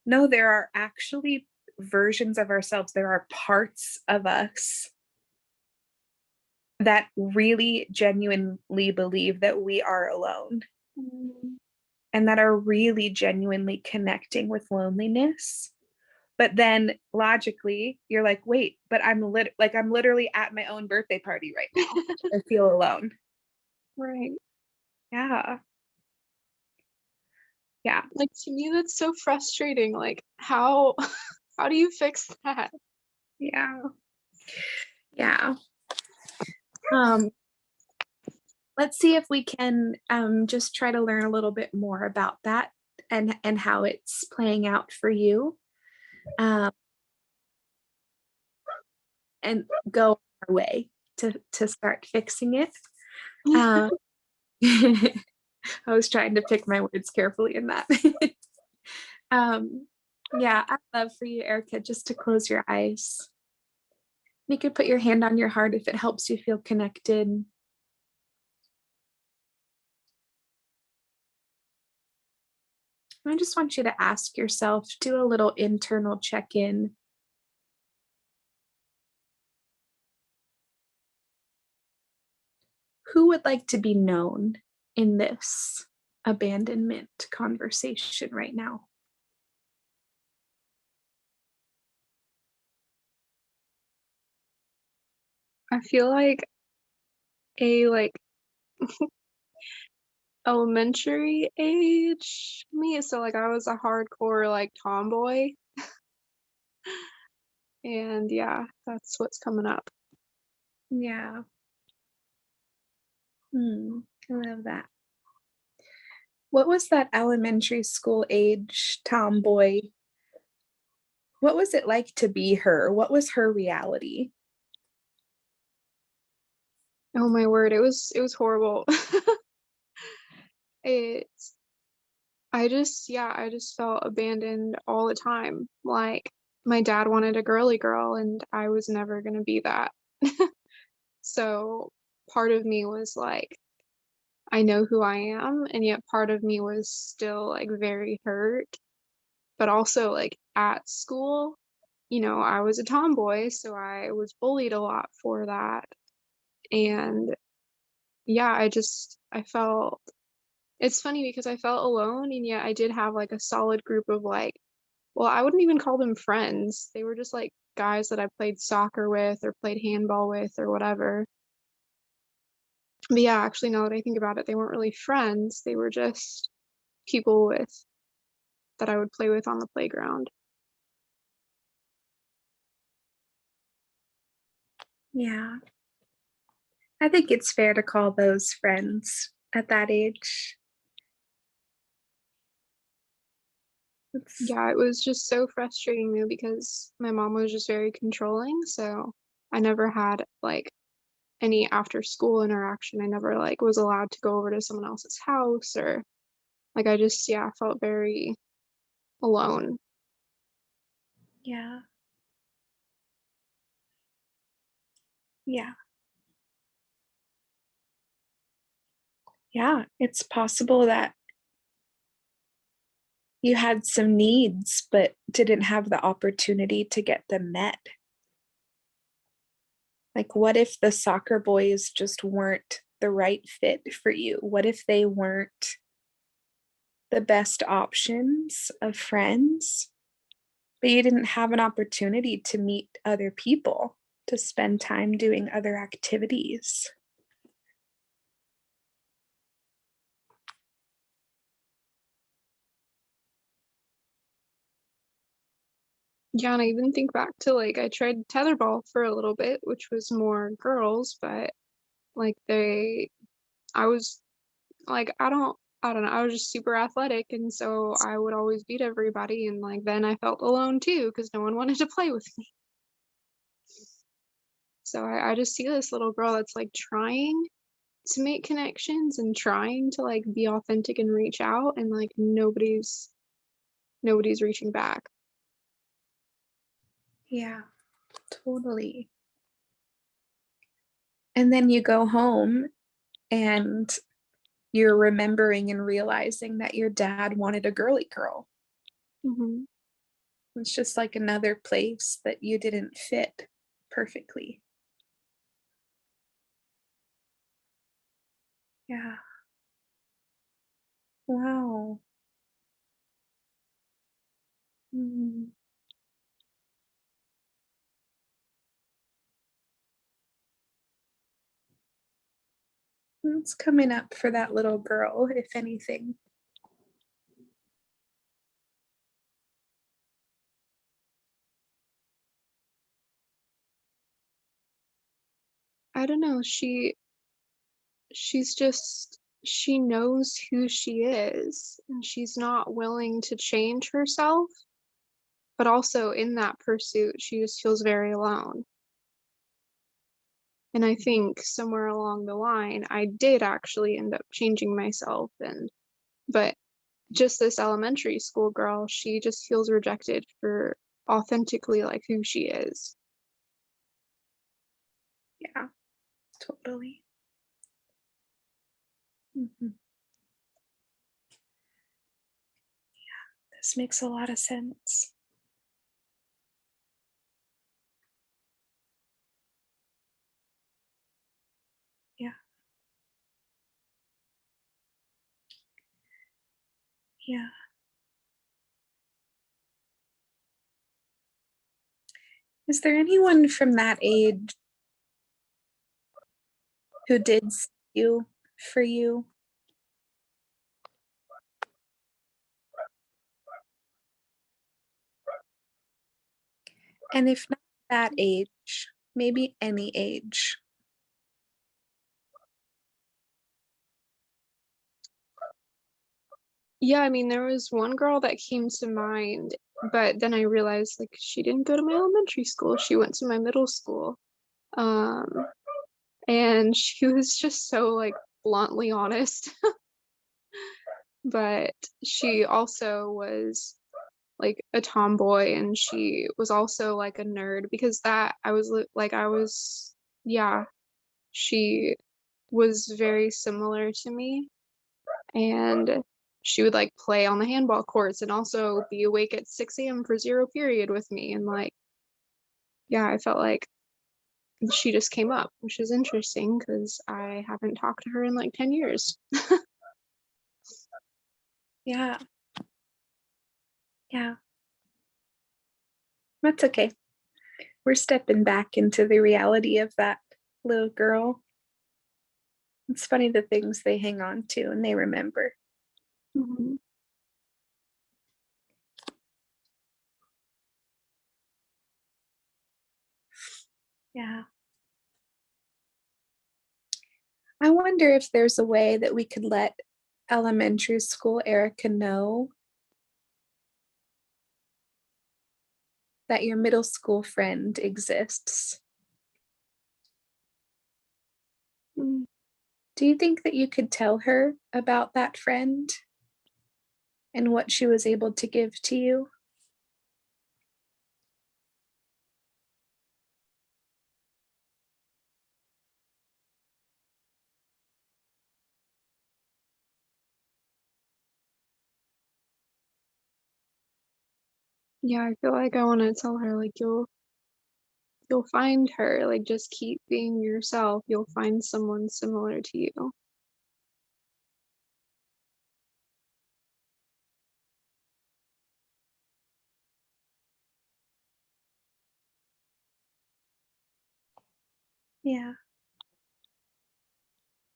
B: no, there are actually versions of ourselves, there are parts of us that really genuinely believe that we are alone
D: Mm.
B: and that are really genuinely connecting with loneliness. But then logically, you're like, wait, but I'm literally at my own birthday party right now. I feel alone.
D: Right.
B: Yeah. Yeah.
D: Like, to me, that's so frustrating, like, how how do you fix that?
B: Yeah. Yeah. Um, let's see if we can just try to learn a little bit more about that and how it's playing out for you. Um, and go our way to start fixing it. Um, I was trying to pick my words carefully in that. um, yeah, I'd love for you, Erica, just to close your eyes. You could put your hand on your heart if it helps you feel connected. I just want you to ask yourself, do a little internal check-in. Who would like to be known in this abandonment conversation right now?
D: I feel like a, like, elementary age me, so, like, I was a hardcore, like, tomboy, and yeah, that's what's coming up.
B: Yeah. I love that. What was that elementary school age tomboy? What was it like to be her? What was her reality?
D: Oh my word, it was horrible. It's I just felt abandoned all the time. Like my dad wanted a girly girl and I was never gonna be that. So part of me was like, I know who I am, and yet part of me was still like very hurt. But also like at school, I was a tomboy, so I was bullied a lot for that. And yeah, I felt it's funny because I felt alone, and yet I did have like a solid group of like, well, I wouldn't even call them friends. They were just like guys that I played soccer with or played handball with or whatever. But yeah, actually, now that I think about it, they weren't really friends. They were just people with that I would play with on the playground.
B: Yeah. I think it's fair to call those friends at that age. It's,
D: Yeah, it was just so frustrating though because my mom was just very controlling, so I never had like any after school interaction. I never like was allowed to go over to someone else's house or like I just yeah, felt very alone.
B: yeah. Yeah. Yeah. It's possible that you had some needs, but didn't have the opportunity to get them met. Like, what if the soccer boys just weren't the right fit for you? What if they weren't the best options of friends, but you didn't have an opportunity to meet other people, to spend time doing other activities?
D: Yeah, and I even think back to like I tried tetherball for a little bit, which was more girls, but like I was like I don't know, I was just super athletic and so I would always beat everybody and like then I felt alone too because no one wanted to play with me. So I just see this little girl that's like trying to make connections and trying to like be authentic and reach out and like nobody's reaching back.
B: Yeah, totally. And then you go home and you're remembering and realizing that your dad wanted a girly girl.
D: Hmm.
B: It's just like another place that you didn't fit perfectly. Yeah. Wow. Mm. It's coming up for that little girl, if anything.
D: I don't know, she knows who she is and she's not willing to change herself, but also in that pursuit she just feels very alone. And I think somewhere along the line I did actually end up changing myself and but just this elementary school girl, she just feels rejected for authentically like who she is.
B: Yeah, totally. Mhm. This makes a lot of sense. Yeah, yeah. Is there anyone from that age who did see you for you? And if not that age, maybe any age.
D: Yeah, I mean, there was one girl that came to mind, but then I realized like she didn't go to my elementary school. She went to my middle school. Um, and she was just so like bluntly honest. But she also was like a tomboy, and she was also like a nerd because that I was like I was yeah, she was very similar to me, and she would like play on the handball courts and also be awake at 6 a.m. for zero period with me. And like, yeah, I felt like she just came up, which is interesting because I haven't talked to her in like 10 years.
B: Yeah. Yeah. That's okay. We're stepping back into the reality of that little girl. It's funny the things they hang on to and they remember.
D: Mhm.
B: Yeah. I wonder if there's a way that we could let elementary school Erica know that your middle school friend exists.
D: Mm.
B: Do you think that you could tell her about that friend and what she was able to give to you?
D: Yeah, I feel like I want to tell her like you'll find her, like just keep being yourself. You'll find someone similar to you.
B: Yeah.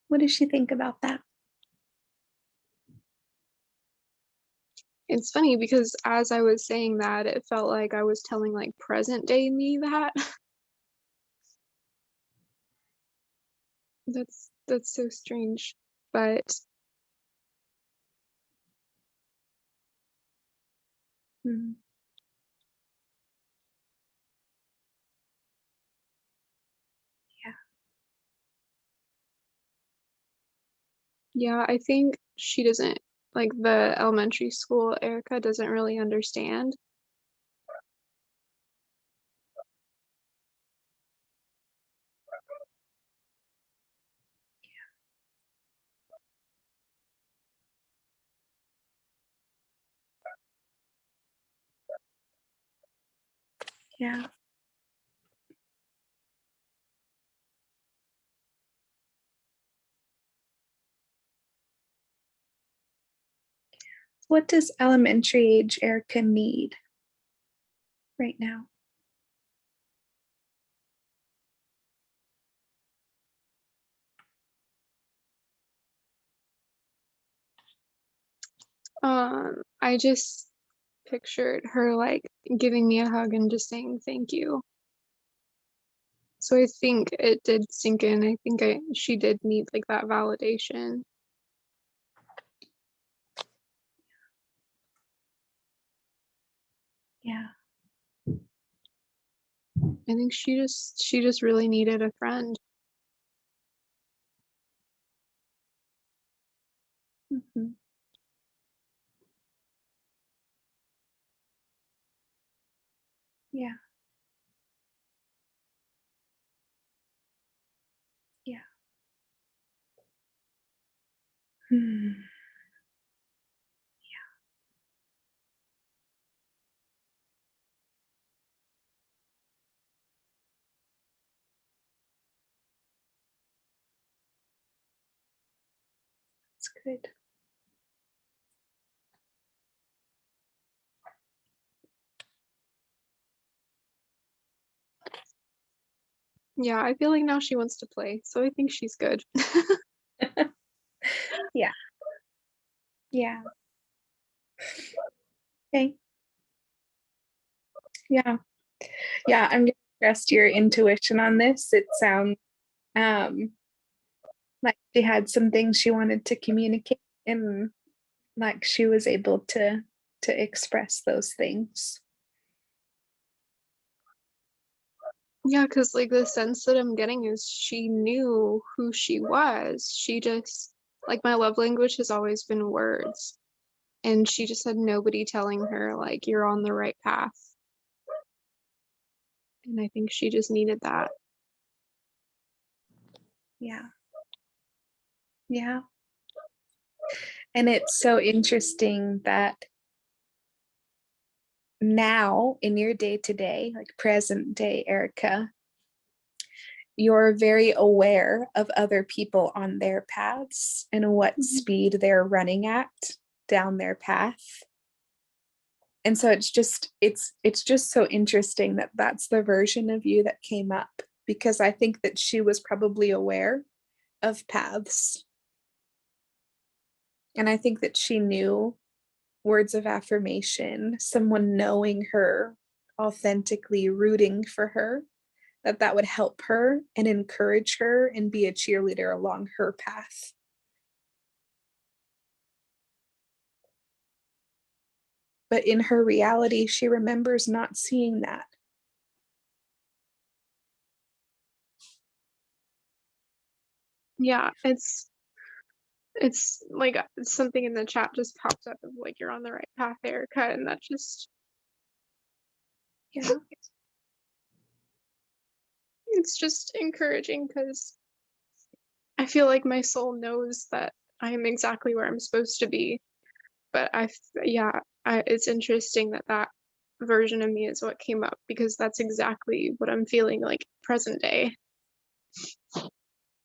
B: What does she think about that?
D: It's funny because as I was saying that, it felt like I was telling like present day me that. That's so strange. But
B: Hmm. Yeah.
D: yeah, I think she doesn't like the elementary school Erica doesn't really understand.
B: Yeah. What does elementary age Erica need right now?
D: I just pictured her like giving me a hug and just saying thank you. So I think it did sink in. I think she did need like that validation.
B: Yeah.
D: I think she just really needed a friend.
B: Mhm. Yeah. Yeah. Hmm. That's good.
D: Yeah, I feel like now she wants to play, so I think she's good.
B: Yeah. Yeah. Okay. Yeah. Yeah. I'm gonna trust your intuition on this. It sounds um like she had some things she wanted to communicate, and like she was able to express those things.
D: Yeah, because like the sense that I'm getting is she knew who she was. She just, like, my love language has always been words. And she just had nobody telling her, like, you're on the right path. And I think she just needed that.
B: Yeah. Yeah. And it's so interesting that now in your day to day, like present day, Erica, you're very aware of other people on their paths and what speed they're running at down their path. And so it's just so interesting that that's the version of you that came up, because I think that she was probably aware of paths. And I think that she knew words of affirmation, someone knowing her, authentically rooting for her, that would help her and encourage her and be a cheerleader along her path. But in her reality, she remembers not seeing that.
D: Yeah, it's like something in the chat just popped up of like, you're on the right path, Erica, and that just,
B: Yeah.
D: it's just encouraging because I feel like my soul knows that I am exactly where I'm supposed to be. But it's interesting that that version of me is what came up, because that's exactly what I'm feeling like present day.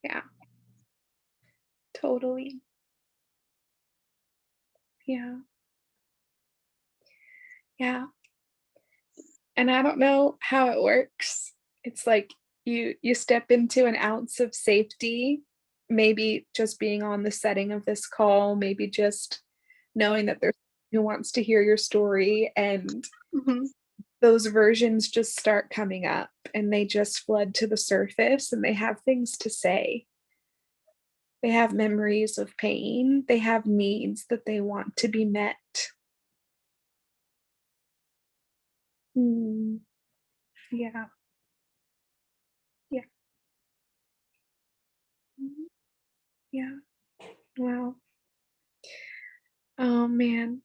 B: Yeah. Totally. Yeah. Yeah. And I don't know how it works. It's like you step into an ounce of safety, maybe just being on the setting of this call, maybe just knowing that there's someone who wants to hear your story, and
D: Mhm.
B: those versions just start coming up and they just flood to the surface and they have things to say. They have memories of pain. They have needs that they want to be met. Mm, yeah. Yeah. Mhm. Yeah. Wow. Oh man.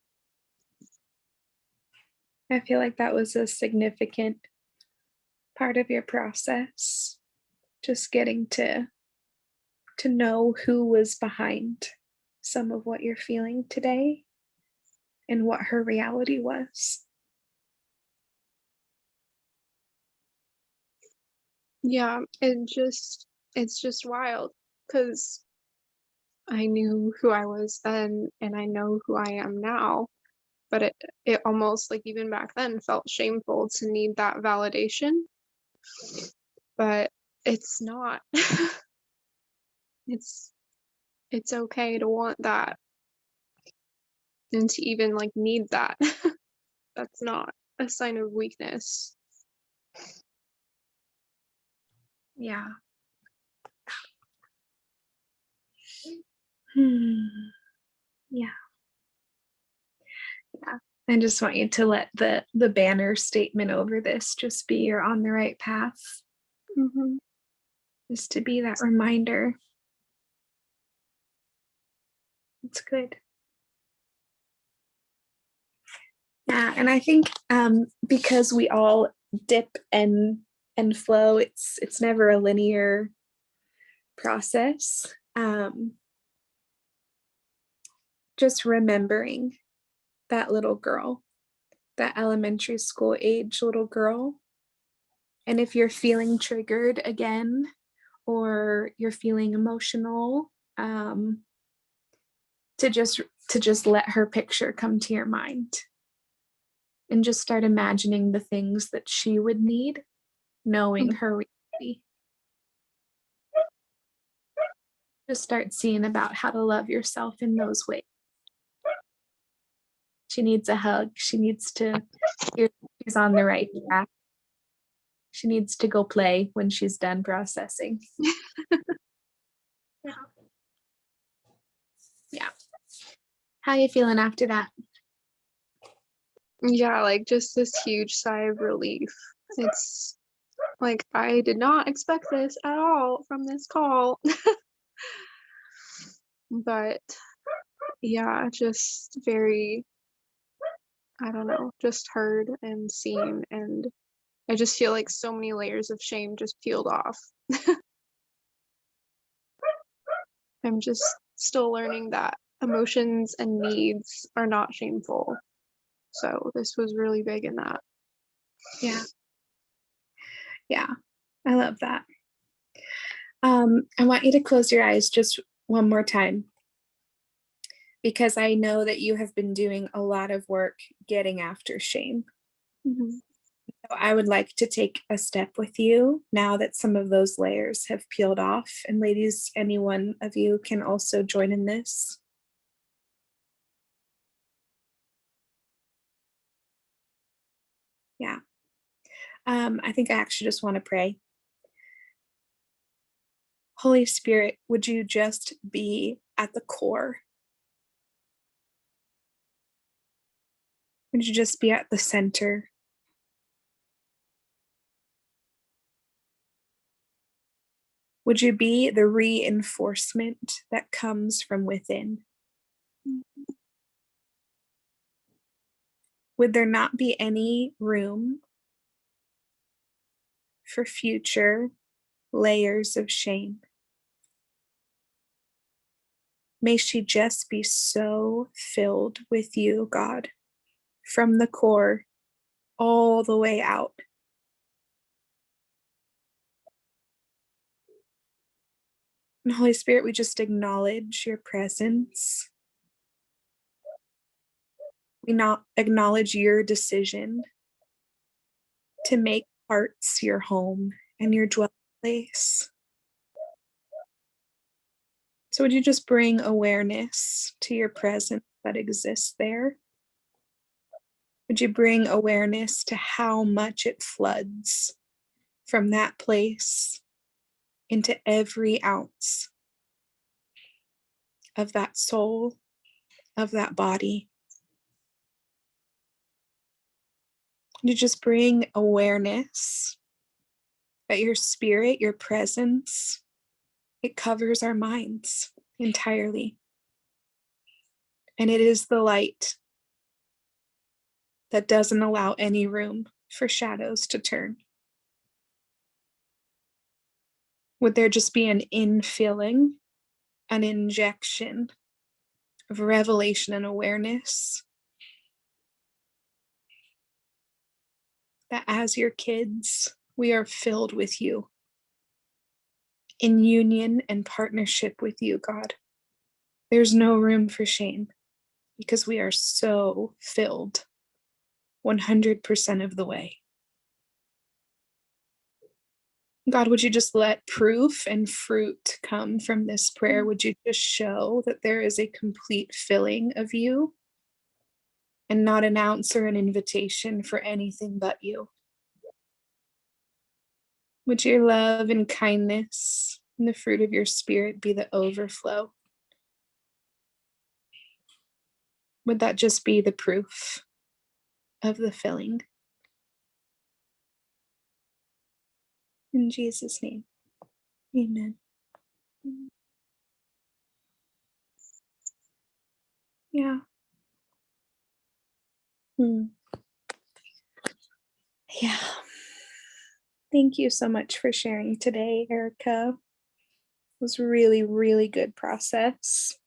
B: I feel like that was a significant part of your process. Just getting to know who was behind some of what you're feeling today and what her reality was.
D: Yeah, it's just wild because I knew who I was then and I know who I am now. But it almost, like, even back then felt shameful to need that validation. But it's not. It's it's okay to want that and to even like need that. That's not a sign of weakness.
B: Yeah. Hmm. Yeah. Yeah. I just want you to let the banner statement over this just be you're on the right path.
D: Mhm.
B: Just to be that reminder. It's good. Yeah, and I think because we all dip and flow, it's never a linear process. Just remembering that little girl, that elementary school age little girl. And if you're feeling triggered again, or you're feeling emotional, to just let her picture come to your mind and just start imagining the things that she would need, knowing her reality. Just start seeing about how to love yourself in those ways. She needs a hug. She needs to hear she's on the right track. She needs to go play when she's done processing. Yeah. Yeah. How you feeling after that?
D: Yeah, like just this huge sigh of relief. It's like I did not expect this at all from this call. But yeah, just very, I don't know, just heard and seen. And I just feel like so many layers of shame just peeled off. I'm just still learning that emotions and needs are not shameful. So this was really big in that.
B: Yeah. Yeah. I love that. I want you to close your eyes just one more time because I know that you have been doing a lot of work getting after shame.
D: Mhm.
B: So I would like to take a step with you now that some of those layers have peeled off. And ladies, any one of you can also join in this. Yeah. I think I actually just want to pray. Holy Spirit, would you just be at the core? Would you just be at the center? Would you be the reinforcement that comes from within? Would there not be any room for future layers of shame? May she just be so filled with you, God, from the core all the way out. And Holy Spirit, we just acknowledge your presence. We not acknowledge your decision to make hearts your home and your dwelling place. So would you just bring awareness to your presence that exists there? Would you bring awareness to how much it floods from that place into every ounce of that soul, of that body? Would you just bring awareness that your spirit, your presence, it covers our minds entirely. And it is the light that doesn't allow any room for shadows to turn. Would there just be an infilling, an injection of revelation and awareness that as your kids, we are filled with you, in union and partnership with you, God. There's no room for shame because we are so filled 100% of the way. God, would you just let proof and fruit come from this prayer? Would you just show that there is a complete filling of you and not an ounce or an invitation for anything but you? Would your love and kindness and the fruit of your spirit be the overflow? Would that just be the proof of the filling? In Jesus' name, amen. Yeah. Yeah. Thank you so much for sharing today, Erica. It was really, really good process.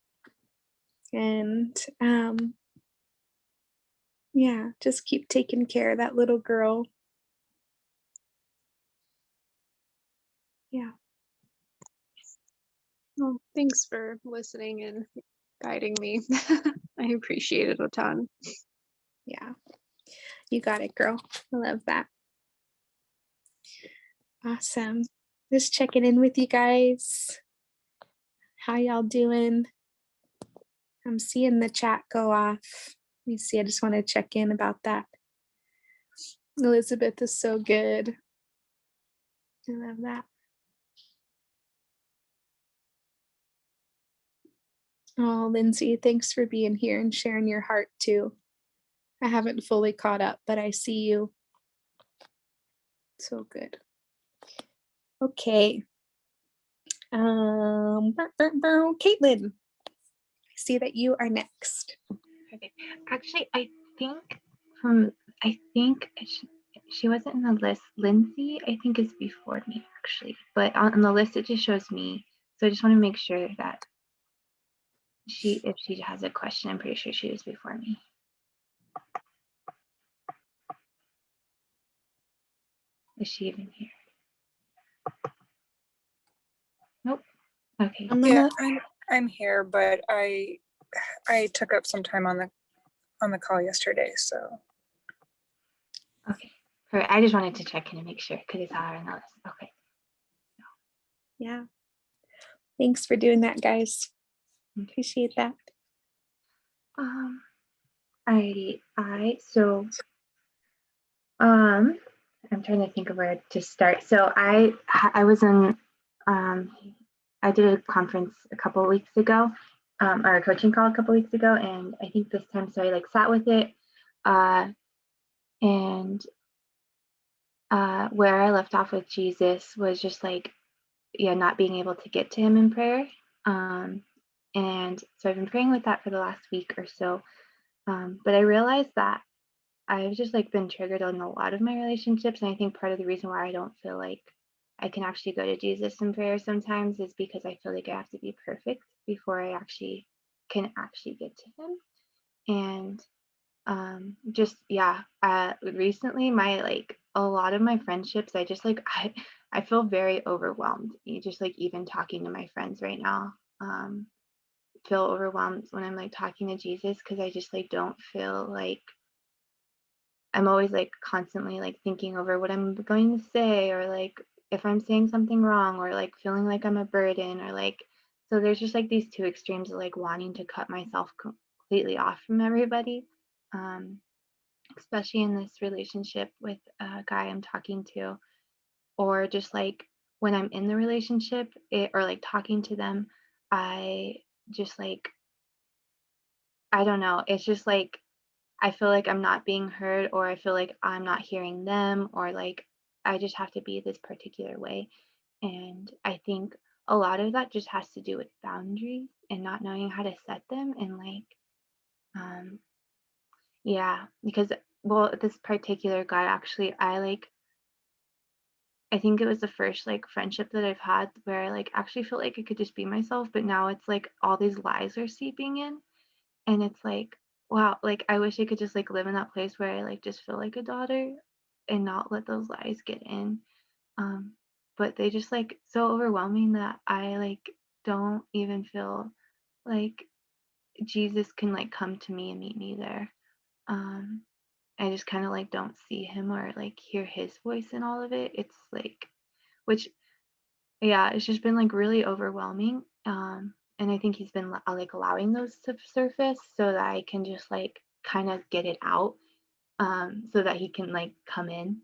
B: And yeah, just keep taking care of that little girl. Yeah.
D: Well, thanks for listening and guiding me. I appreciate it a ton.
B: Yeah. You got it, girl. I love that. Awesome. Just checking in with you guys. How y'all doing? I'm seeing the chat go off. Let me see. I just want to check in about that. Elizabeth is so good. I love that. Oh, Lindsay, thanks for being here and sharing your heart too. I haven't fully caught up, but I see you. So good. Okay. Caitlin, I see that you are next.
E: Okay. Actually, I think she wasn't in the list. Lindsay, I think, is before me actually, but on the list it just shows me. So I just want to make sure that if she has a question, I'm pretty sure she was before me. Is she even here? Nope. Okay.
B: I'm
F: Yeah,
B: gonna
F: I'm here, but I took up some time on the call yesterday, so
E: Okay. I just wanted to check in and make sure because it's not on the list. Okay.
B: yeah. Thanks for doing that, guys. Appreciate that.
E: Alrighty. I'm trying to think of where to start. So I was in I did a conference a couple of weeks ago, or a coaching call a couple of weeks ago, and I think this time, so I like sat with it, and where I left off with Jesus was just like, yeah, not being able to get to him in prayer, and so I've been praying with that for the last week or so, but I realized that I've just like been triggered on a lot of my relationships, and I think part of the reason why I don't feel like I can actually go to Jesus in prayer sometimes is because I feel like I have to be perfect before I actually can actually get to him. And just yeah, recently a lot of my friendships, I just like I feel very overwhelmed. Just like even talking to my friends right now, feel overwhelmed when I'm like talking to Jesus because I just like don't feel like I'm always like constantly like thinking over what I'm going to say, or like if I'm saying something wrong, or like feeling like I'm a burden, or like, so there's just like these two extremes of like wanting to cut myself completely off from everybody, especially in this relationship with a guy I'm talking to, or just like when I'm in the relationship, or like talking to them, I just like, I don't know, it's just like I feel like I'm not being heard, or I feel like I'm not hearing them, or like I just have to be this particular way. And I think a lot of that just has to do with boundaries and not knowing how to set them. And like, yeah, because, well, this particular guy actually, I think it was the first like friendship that I've had where I like actually felt like I could just be myself, but now it's like all these lies are seeping in. And it's like, wow, like I wish I could just like live in that place where I like just feel like a daughter and not let those lies get in. But they just like so overwhelming that I like don't even feel like Jesus can like come to me and meet me there. I just kind of like don't see him or like hear his voice in all of it. It's like, which, yeah, it's just been like really overwhelming. And I think he's been like allowing those to surface so that I can just like kind of get it out, so that he can like come in,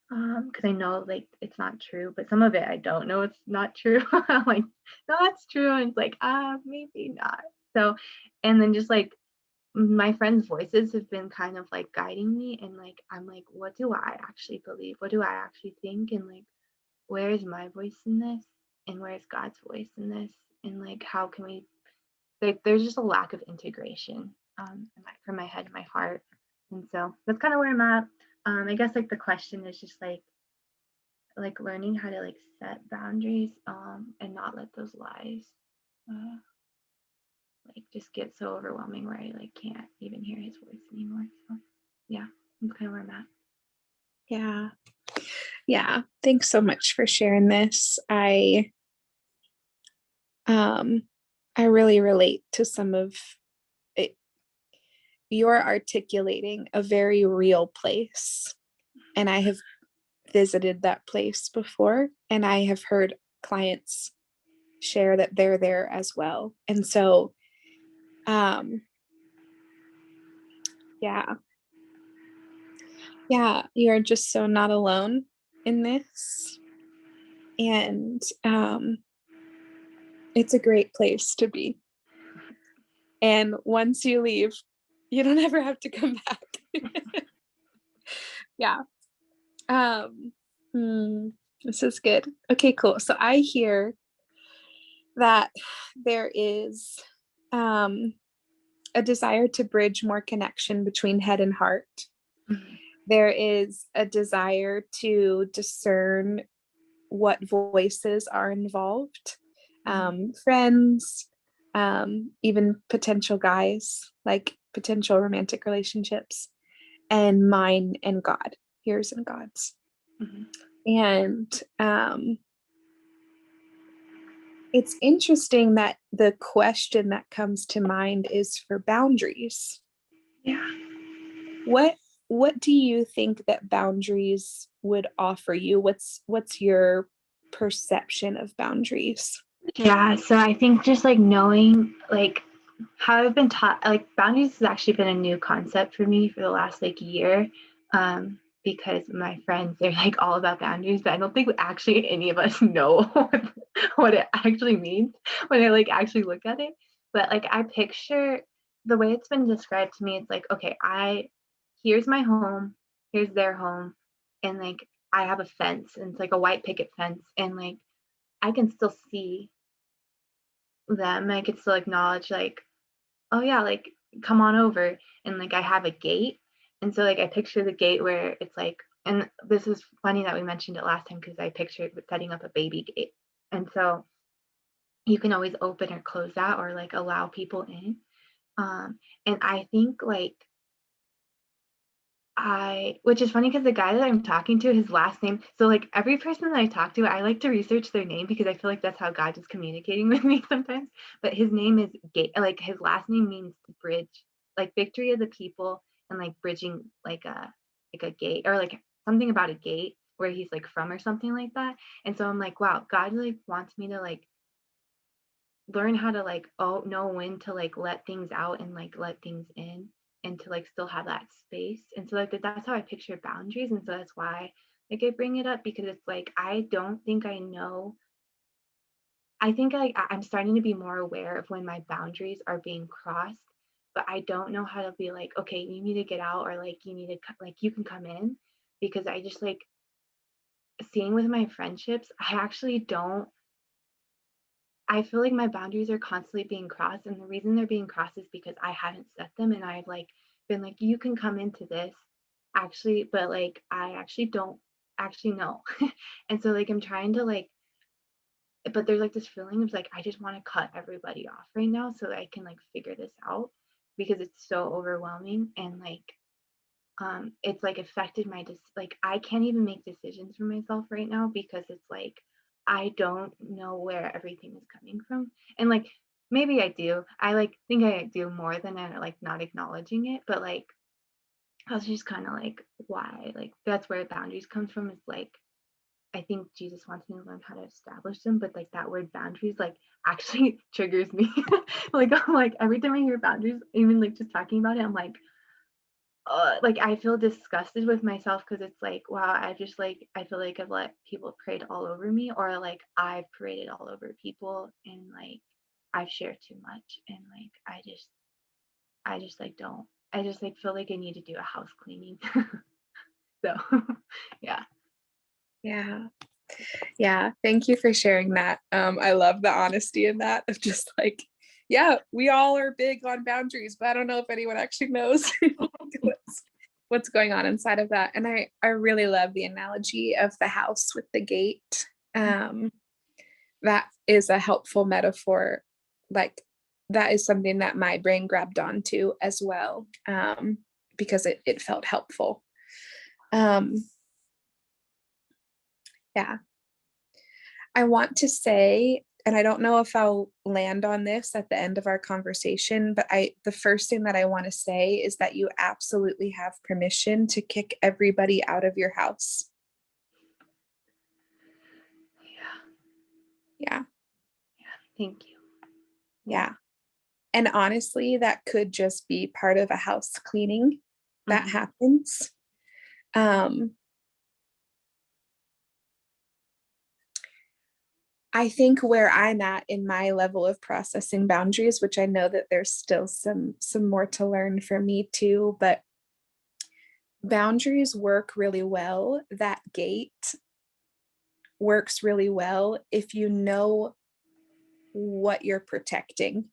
E: because I know like it's not true, but some of it I don't know it's not true. I'm like, no, that's true, and it's like, maybe not. So, and then just like my friends' voices have been kind of like guiding me, and like I'm like, what do I actually believe? What do I actually think? And like, where is my voice in this? And where is God's voice in this? And like, how can we, like, there's just a lack of integration, from my head and my heart. And so that's kind of where I'm at. I guess like the question is just like learning how to like set boundaries, and not let those lies like just get so overwhelming where I like can't even hear his voice anymore. So yeah, that's kind of where I'm at.
B: Yeah. Yeah. Thanks so much for sharing this. I really relate to some of it. You're articulating a very real place. And I have visited that place before, and I have heard clients share that they're there as well. And so, yeah, you're just so not alone in this. And it's a great place to be. And once you leave, you don't ever have to come back. Yeah. This is good. Okay, cool. So I hear that there is a desire to bridge more connection between head and heart.
E: Mhm.
B: There is a desire to discern what voices are involved, friends, even potential guys, like potential romantic relationships, and mine and God, yours and God's.
E: Mhm.
B: And it's interesting that the question that comes to mind is for boundaries.
E: Yeah.
B: What do you think that boundaries would offer you? What's your perception of boundaries?
E: Yeah, so I think just like knowing like how I've been taught, like boundaries has actually been a new concept for me for the last like year. Because my friends, they're like all about boundaries, but I don't think actually any of us know what it actually means when I like actually look at it. But like I picture the way it's been described to me, it's like, okay, here's my home, here's their home, and like I have a fence, and it's like a white picket fence, and like I can still see them. I could still acknowledge like, oh yeah, like come on over. And like I have a gate. And so like I picture the gate where it's like, and this is funny that we mentioned it last time because I pictured setting up a baby gate. And so you can always open or close that or like allow people in. And I think like which is funny because the guy that I'm talking to, his last name, so like every person that I talk to, I like to research their name because I feel like that's how God is communicating with me sometimes. But his name is like his last name means bridge, like victory of the people and like bridging like a gate or like something about a gate where he's like from or something like that. And so I'm like, wow, God like wants me to like learn how to like know when to like let things out and like let things in and to like still have that space. And so like that's how I picture boundaries. And so that's why like I bring it up because it's like I don't think I know. I think I'm starting to be more aware of when my boundaries are being crossed, but I don't know how to be like, okay, you need to get out or like you need to like you can come in because I just like seeing with my friendships, I actually don't I feel like my boundaries are constantly being crossed, and the reason they're being crossed is because I haven't set them, and I've like been like, you can come into this, actually, but like I actually don't actually know, and so like I'm trying to like, but there's like this feeling of like I just want to cut everybody off right now so that I can like figure this out because it's so overwhelming and like it's like affected my like I can't even make decisions for myself right now because it's like I don't know where everything is coming from. And like maybe I do. I like think I do more than I like not acknowledging it, but like I was just kind of like why? Like that's where boundaries comes from. It's like I think Jesus wants me to learn how to establish them, but like that word boundaries like actually triggers me. Like I'm like every time I hear boundaries, even like just talking about it, I'm like I feel disgusted with myself because it's like, wow, I just like I feel like I've let people parade all over me, or like I've paraded all over people, and like I've shared too much, and like I just like don't. I just like feel like I need to do a house cleaning. So, yeah.
B: Yeah. Yeah. Thank you for sharing that. I love the honesty in that of just like, yeah, we all are big on boundaries, but I don't know if anyone actually knows what's going on inside of that. And I really love the analogy of the house with the gate. That is a helpful metaphor. Like that is something that my brain grabbed onto as well, because it felt helpful. Yeah. I want to say, and I don't know if I'll land on this at the end of our conversation, but the first thing that I want to say is that you absolutely have permission to kick everybody out of your house. Yeah.
E: Thank you.
B: Yeah. And honestly, that could just be part of a house cleaning that happens. I think where I'm at in my level of processing boundaries, which I know that there's still some more to learn for me too, but boundaries work really well. That gate works really well if you know what you're protecting,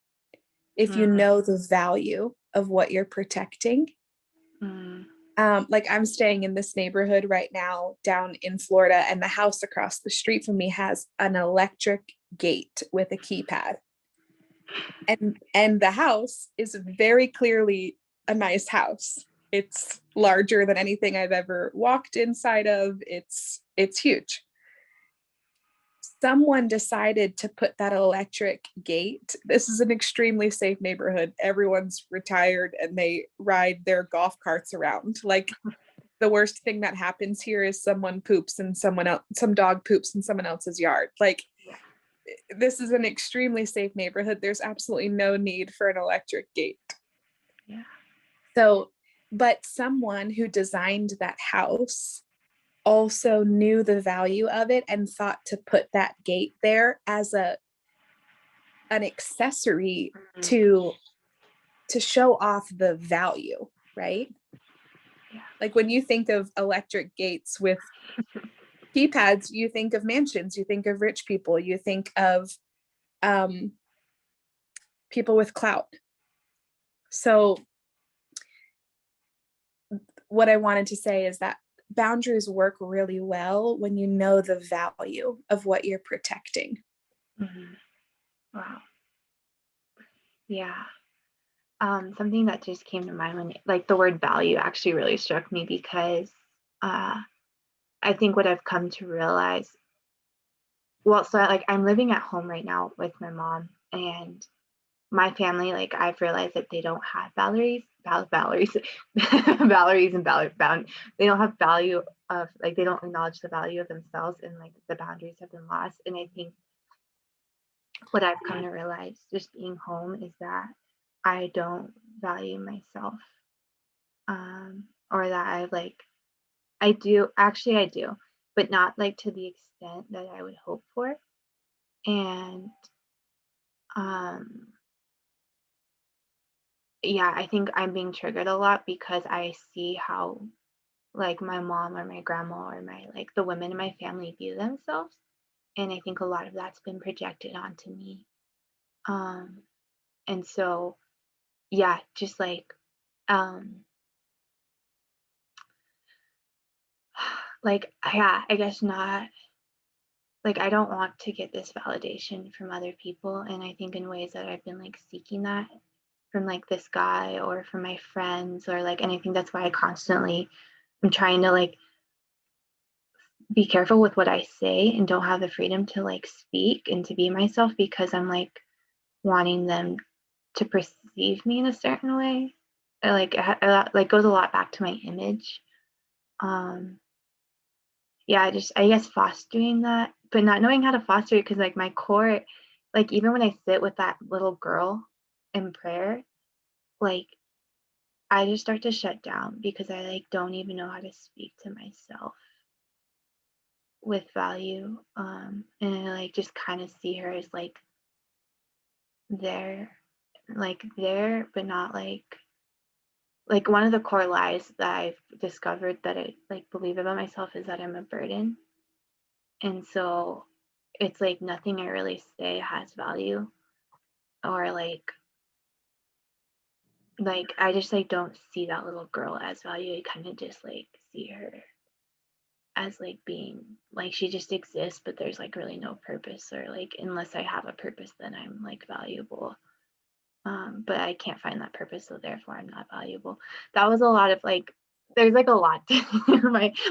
B: if you know the value of what you're protecting. Like I'm staying in this neighborhood right now down in Florida, and the house across the street from me has an electric gate with a keypad. And the house is very clearly a nice house. It's larger than anything I've ever walked inside of. It's huge. Someone decided to put that electric gate. This is an extremely safe neighborhood. Everyone's retired and they ride their golf carts around. Like the worst thing that happens here is someone poops and some dog poops in someone else's yard. Like this is an extremely safe neighborhood. There's absolutely no need for an electric gate.
E: Yeah.
B: So, but someone who designed that house also knew the value of it and thought to put that gate there as an accessory to show off the value, right?
E: Yeah.
B: Like when you think of electric gates with keypads, you think of mansions, you think of rich people, you think of people with clout. So what I wanted to say is that boundaries work really well when you know the value of what you're protecting.
E: Wow. Yeah. Something that just came to mind when like the word value actually really struck me, because I think what I've come to realize, well, so like I'm living at home right now with my mom, and my family, like I've realized that they don't have Valerie's Valerie's and bound. They don't have value of, like, they don't acknowledge the value of themselves, and like the boundaries have been lost. And I think what I've come to realize just being home is that I don't value myself, or that I do, but not like to the extent that I would hope for. And yeah, I think I'm being triggered a lot because I see how like my mom or my grandma or my like the women in my family view themselves. And I think a lot of that's been projected onto me. And so yeah, just like yeah, I guess not, like I don't want to get this validation from other people. And I think in ways that I've been like seeking that from like this guy or from my friends or like, and I think that's why I constantly am trying to like be careful with what I say and don't have the freedom to like speak and to be myself, because I'm like wanting them to perceive me in a certain way. Like goes a lot back to my image. Yeah, I guess fostering that, but not knowing how to foster it, because like my core, like even when I sit with that little girl in prayer, like I just start to shut down because I like don't even know how to speak to myself with value. And I like just kind of see her as like there, but not like one of the core lies that I've discovered that I like believe about myself is that I'm a burden. And so it's like nothing I really say has value, or like I just like don't see that little girl as value. I kind of just like see her as like being like she just exists, but there's like really no purpose, or like unless I have a purpose then I'm like valuable. But I can't find that purpose, so therefore I'm not valuable. That was a lot of like, there's like a lot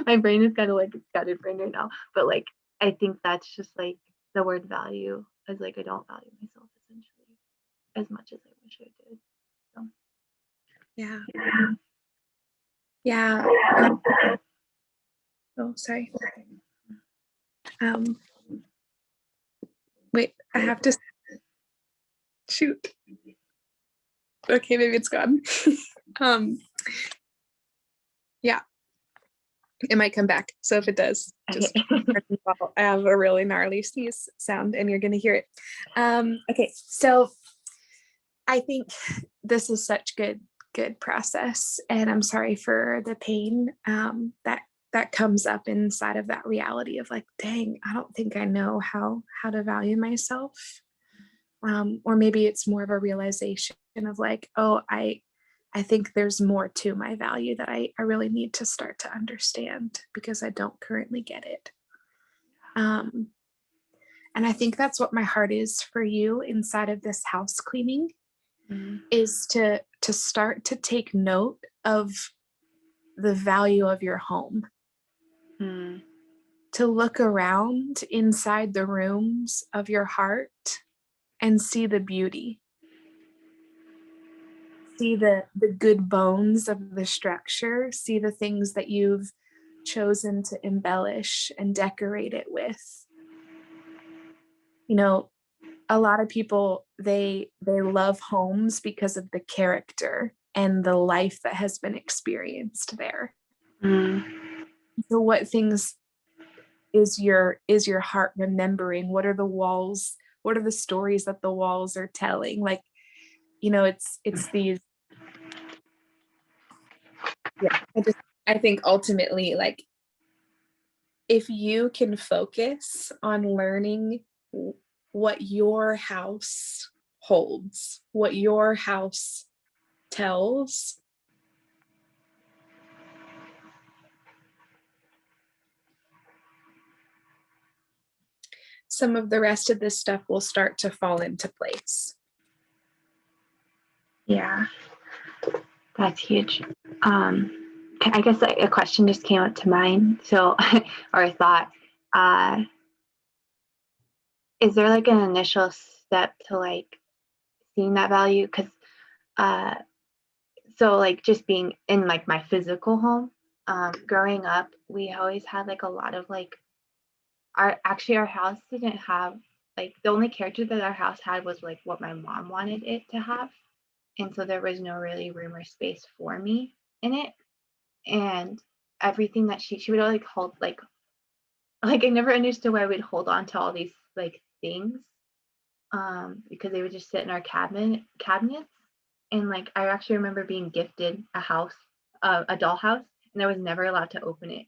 E: my brain is kind of like a scattered brain right now, but like I think that's just like the word value, as like I don't value myself essentially as much as I wish I did. So
B: Yeah. Oh, sorry. Wait, I have to shoot. Okay, maybe it's gone. Yeah. It might come back. So if it does, just I have a really gnarly sneeze sound and you're going to hear it. Okay. So I think this is such good process, and I'm sorry for the pain that comes up inside of that reality of like, dang, I don't think I know how to value myself. Or maybe it's more of a realization of like, oh, I think there's more to my value that I really need to start to understand because I don't currently get it. And I think that's what my heart is for you inside of this house cleaning, is to start to take note of the value of your home. To look around inside the rooms of your heart and see the beauty. See the good bones of the structure, see the things that you've chosen to embellish and decorate it with. You know, a lot of people, they love homes because of the character and the life that has been experienced there. So what things is your heart remembering? What are the walls? What are the stories that the walls are telling? Like, you know, it's these, yeah, I think ultimately, like, if you can focus on learning what your house holds, what your house tells, some of the rest of this stuff will start to fall into place.
E: Yeah, that's huge. I guess a question just came up to mind. So, or a thought, is there like an initial step to like seeing that value? Because, so like just being in like my physical home, growing up, we always had like a lot of like, our house didn't have, like, the only character that our house had was like what my mom wanted it to have. And so there was no really room or space for me in it. And everything that she would like hold, like I never understood why we'd hold on to all these like things, because they would just sit in our cabinets. And like I actually remember being gifted a house, a dollhouse, and I was never allowed to open it.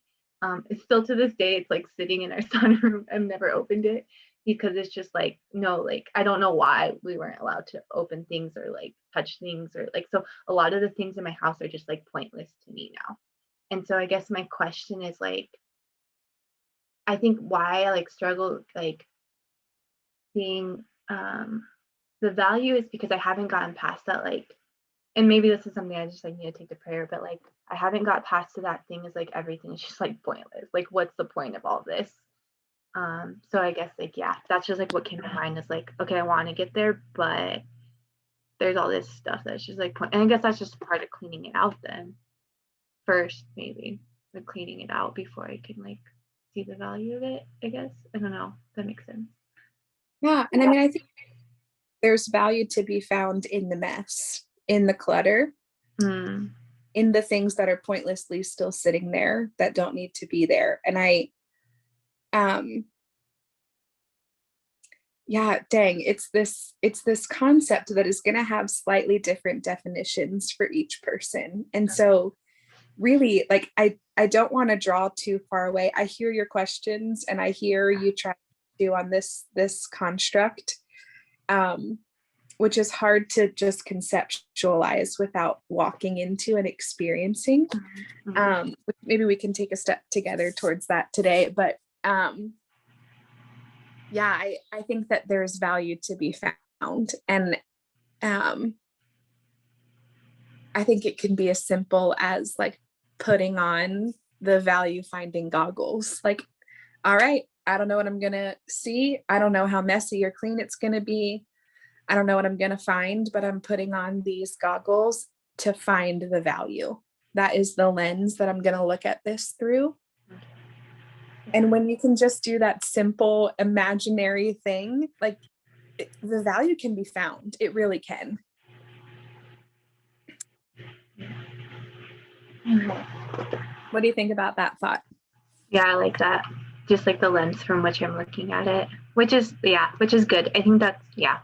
E: It's still to this day, it's like sitting in our sunroom. I've never opened it because it's just like, no, like I don't know why we weren't allowed to open things or like touch things, or like, so a lot of the things in my house are just like pointless to me now. And so I guess my question is like, I think why I like struggle like seeing the value is because I haven't gotten past that, like, and maybe this is something I just like need to take to prayer, but like I haven't got past to that thing is like everything is just like pointless. Like what's the point of all this? So I guess like, yeah, that's just like what came to mind is like, okay, I want to get there, but there's all this stuff that's just like and I guess that's just part of cleaning it out then. First, maybe like cleaning it out before I can like see the value of it, I guess. I don't know if that makes sense.
B: Yeah. And I mean, I think there's value to be found in the mess, in the clutter, in the things that are pointlessly still sitting there that don't need to be there. And yeah, dang, it's this concept that is going to have slightly different definitions for each person. And so really, like, I don't want to draw too far away. I hear your questions and I hear you try to do on this construct, which is hard to just conceptualize without walking into and experiencing. Maybe we can take a step together towards that today, but yeah, I think that there's value to be found. And I think it can be as simple as like putting on the value finding goggles. Like, all right, I don't know what I'm going to see. I don't know how messy or clean it's going to be. I don't know what I'm going to find, but I'm putting on these goggles to find the value. That is the lens that I'm going to look at this through. And when you can just do that simple imaginary thing, like the value can be found. It really can. What do you think about that thought?
E: Yeah, I like that. Just like the lens from which I'm looking at it, which is good. I think that's yeah.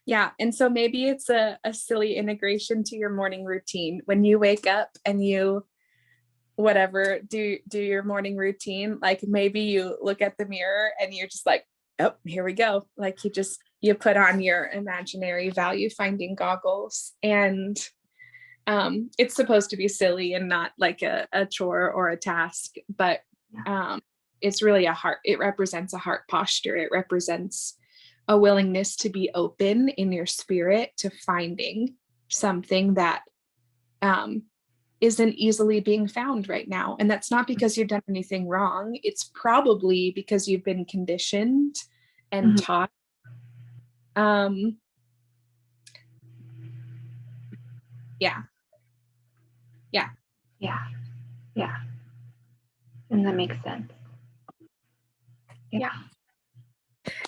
B: Yeah. And so maybe it's a silly integration to your morning routine. When you wake up and you do your morning routine, like maybe you look at the mirror and you're just like, oh, here we go. Like you put on your imaginary value finding goggles, and it's supposed to be silly and not like a chore or a task, but it's really it represents a heart posture. It represents a willingness to be open in your spirit to finding something that isn't easily being found right now. And that's not because you've done anything wrong. It's probably because you've been conditioned and taught.
E: Yeah. And that makes sense.
B: Yeah.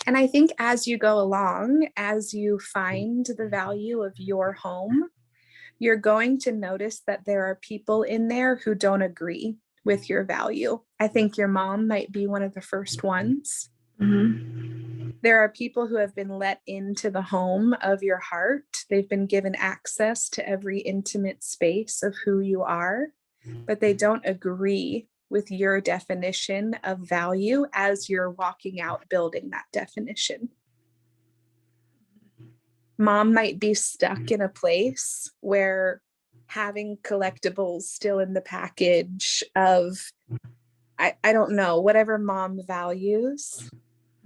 B: And I think as you go along, as you find the value of your home, you're going to notice that there are people in there who don't agree with your value. I think your mom might be one of the first ones. There are people who have been let into the home of your heart. They've been given access to every intimate space of who you are, but they don't agree with your definition of value as you're walking out building that definition. Mom might be stuck in a place where having collectibles still in the package of, I don't know, whatever mom values.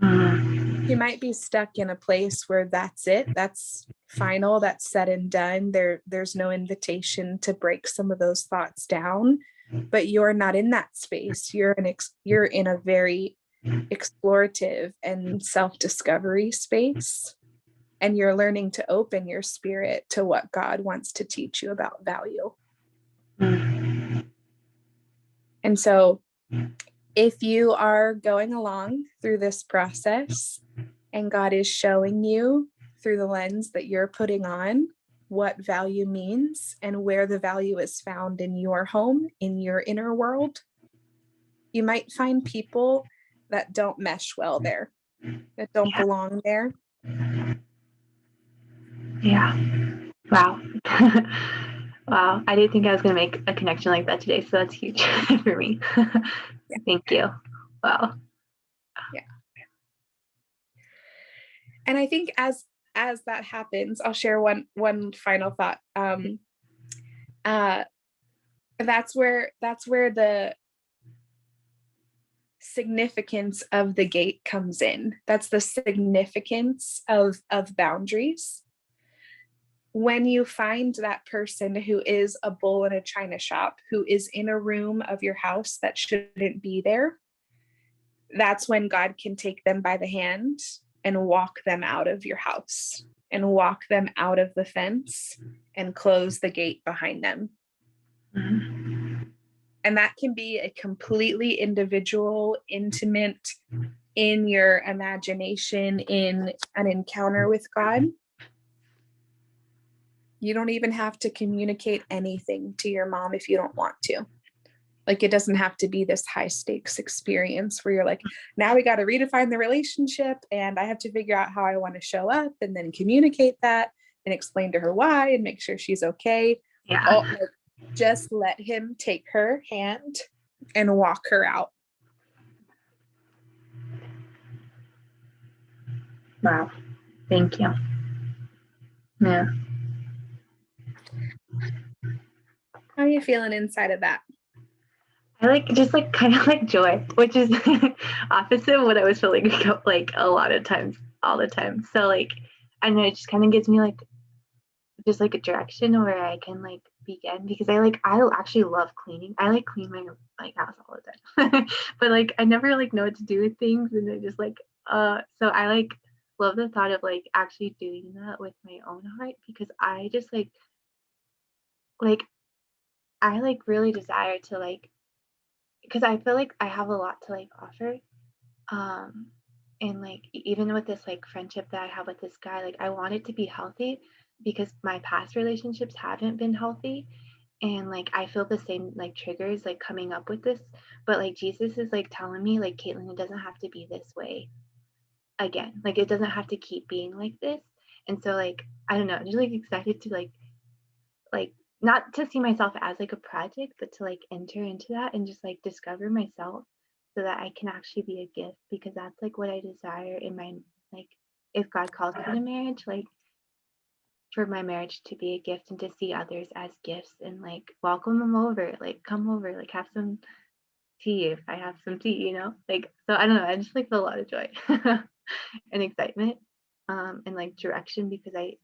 B: You might be stuck in a place where that's it. That's final. That's said and done. There's no invitation to break some of those thoughts down, but you're not in that space. You're in a very explorative and self-discovery space. And you're learning to open your spirit to what God wants to teach you about value. And so if you are going along through this process and God is showing you through the lens that you're putting on what value means and where the value is found in your home, in your inner world, you might find people that don't mesh well there, that don't belong there.
E: Yeah. Wow. Wow. I didn't think I was going to make a connection like that today. So that's huge for me. Thank you. Wow.
B: Yeah. And I think as that happens, I'll share one final thought. That's where the significance of the gate comes in. That's the significance of boundaries. When you find that person who is a bull in a china shop, who is in a room of your house that shouldn't be there, that's when God can take them by the hand and walk them out of your house and walk them out of the fence and close the gate behind them. And that can be a completely individual, intimate, in your imagination, in an encounter with God. You don't even have to communicate anything to your mom if you don't want to. Like, it doesn't have to be this high stakes experience where you're like, now we got to redefine the relationship and I have to figure out how I want to show up and then communicate that and explain to her why and make sure she's okay.
E: Yeah.
B: Just let him take her hand and walk her out.
E: Wow. Thank you. Yeah.
B: How are you feeling inside of that?
E: I kind of like joy, which is opposite of what I was feeling like a lot of times, all the time. So like, I know it just kind of gives me like, just like a direction where I can like begin, because I actually love cleaning. I like clean my house all the time, but like I never like know what to do with things, and I just like so I like love the thought of like actually doing that with my own heart, because I just like I like really desire to like, because I feel like I have a lot to like offer, and like even with this like friendship that I have with this guy, like I want it to be healthy, because my past relationships haven't been healthy, and like I feel the same like triggers like coming up with this, but like Jesus is like telling me like, Caitlin, it doesn't have to be this way again. Like it doesn't have to keep being like this. And so like I don't know, I'm just like excited to like not to see myself as like a project, but to like enter into that and just like discover myself so that I can actually be a gift, because that's like what I desire in my, like, if God calls me to marriage, like for my marriage to be a gift and to see others as gifts and like welcome them over, like come over, like have some tea if I have some tea, like, so I don't know, I just like feel a lot of joy and excitement and like direction, because I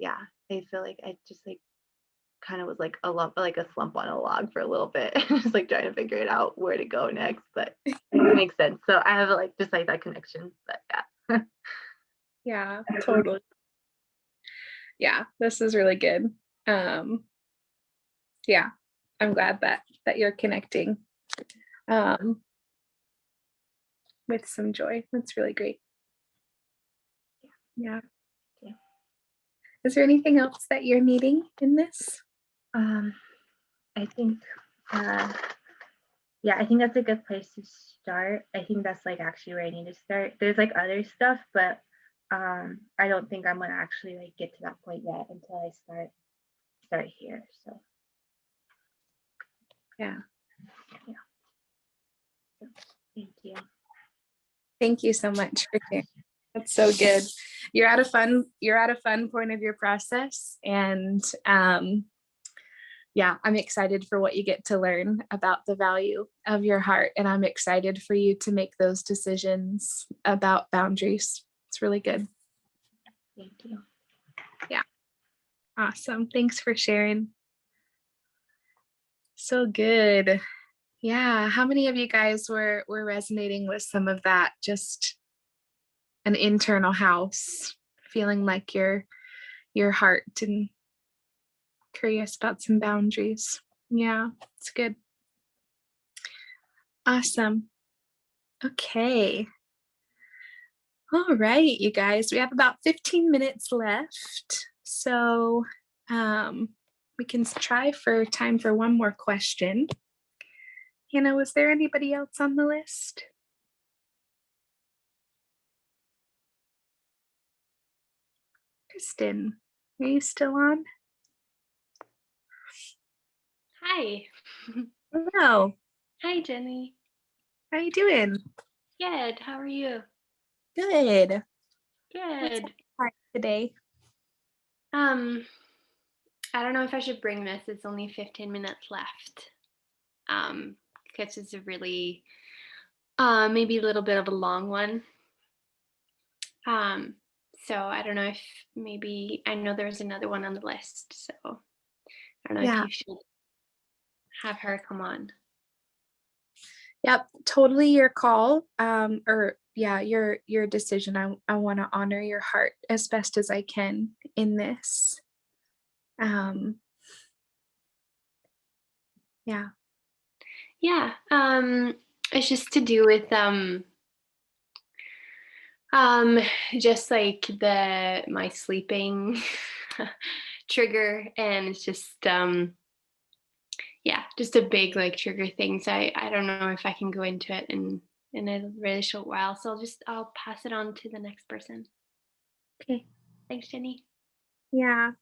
E: feel like I just like kind of was like like a slump on a log for a little bit, just like trying to figure it out where to go next, but it makes sense. So I have like just like that connection, but yeah.
B: Yeah, totally. Yeah, this is really good. Yeah, I'm glad that you're connecting with some joy. That's really great. Yeah.
E: Yeah.
B: Is there anything else that you're needing in this?
E: I think yeah, I think that's a good place to start. I think that's like actually where I need to start. There's like other stuff, but I don't think I'm gonna actually like get to that point yet until I start here. So
B: Yeah.
E: Thank you.
B: Thank you so much for sharing. That's so good. You're at a fun point of your process, and yeah, I'm excited for what you get to learn about the value of your heart, and I'm excited for you to make those decisions about boundaries. It's really good.
E: Thank you.
B: Awesome. Thanks for sharing. So good. Yeah. How many of you guys were resonating with some of that? Just an internal house, feeling like your heart and curious about some boundaries. Yeah, it's good. Awesome. Okay. All right, you guys, we have about 15 minutes left. So we can try for time for one more question. Hannah, was there anybody else on the list? Kristen, are you still on?
G: Hi.
B: Hello.
G: Hi, Jenny.
B: How you doing?
G: Good. How are you?
B: Good.
G: Good.
B: Today.
G: I don't know if I should bring this. It's only 15 minutes left. Because it's a really maybe a little bit of a long one. So I don't know if maybe I know there's another one on the list. So I don't know if you should have her come on.
B: Yep, totally your call. Or yeah, your decision. I want to honor your heart as best as I can in this. Yeah.
G: Yeah. It's just to do with just like my sleeping trigger, and it's just yeah, just a big like trigger thing. So I don't know if I can go into it in a really short while. So I'll pass it on to the next person.
B: Okay.
G: Thanks, Jenny.
B: Yeah.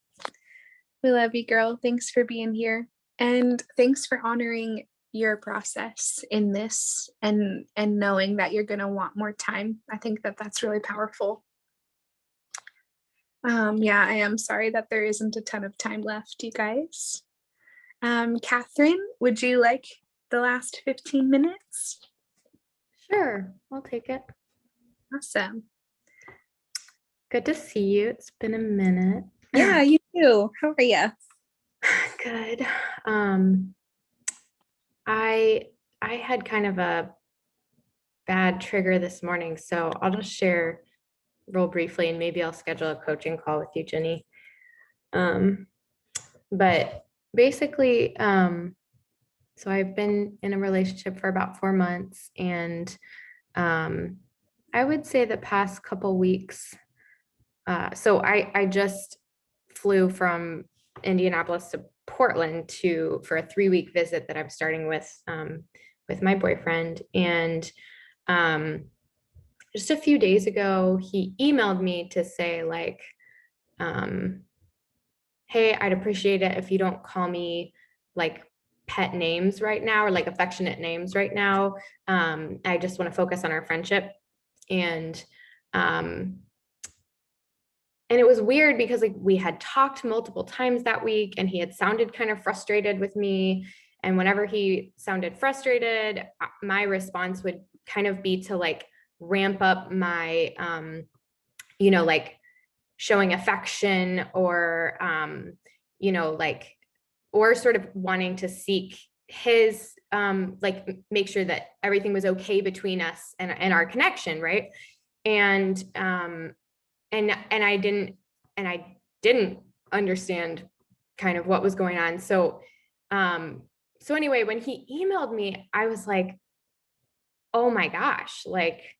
B: We love you, girl. Thanks for being here. And thanks for honoring your process in this and knowing that you're going to want more time. I think that's really powerful. Yeah, I am sorry that there isn't a ton of time left, you guys. Catherine, would you like the last 15 minutes?
H: Sure, I'll take it.
B: Awesome.
H: Good to see you. It's been a minute.
B: Yeah, you too. How are you?
H: Good. I had kind of a bad trigger this morning, so I'll just share real briefly, and maybe I'll schedule a coaching call with you, Jenny. But basically, so I've been in a relationship for about 4 months, and I would say the past couple weeks, so I just flew from Indianapolis to Portland for a 3-week visit that I'm starting with my boyfriend. And just a few days ago, he emailed me to say like, hey, I'd appreciate it if you don't call me like pet names right now, or like affectionate names right now. I just want to focus on our friendship. And it was weird because like we had talked multiple times that week and he had sounded kind of frustrated with me. And whenever he sounded frustrated, my response would kind of be to like ramp up my, like showing affection, or, like, or sort of wanting to seek his, like make sure that everything was okay between us and our connection. Right. And I didn't understand kind of what was going on. So anyway, when he emailed me, I was like, oh my gosh, like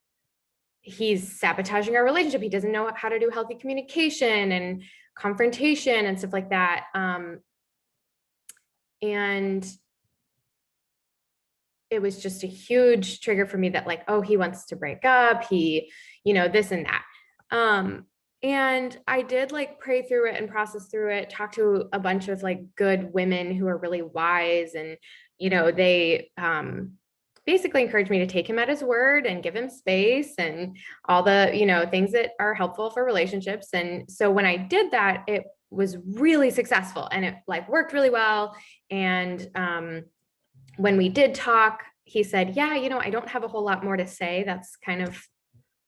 H: he's sabotaging our relationship. He doesn't know how to do healthy communication and confrontation and stuff like that. And it was just a huge trigger for me that like, oh, he wants to break up. He, this and that. And I did like pray through it and process through it, talk to a bunch of like good women who are really wise. And, they basically encouraged me to take him at his word and give him space and all the, things that are helpful for relationships. And so when I did that, it was really successful and it like worked really well. And when we did talk, he said, yeah, I don't have a whole lot more to say. That's kind of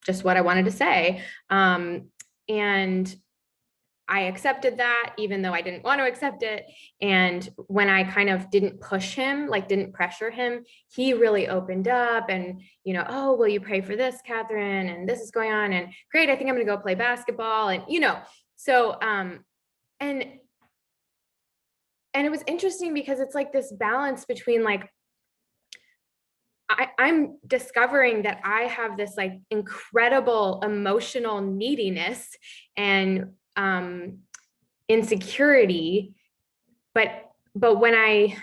H: just what I wanted to say. And I accepted that, even though I didn't want to accept it. And when I kind of didn't push him, like didn't pressure him, he really opened up and, oh, will you pray for this, Catherine? And this is going on. And great, I think I'm going to go play basketball. And, so, and it was interesting because it's like this balance between like, I'm discovering that I have this like incredible emotional neediness and insecurity, but when I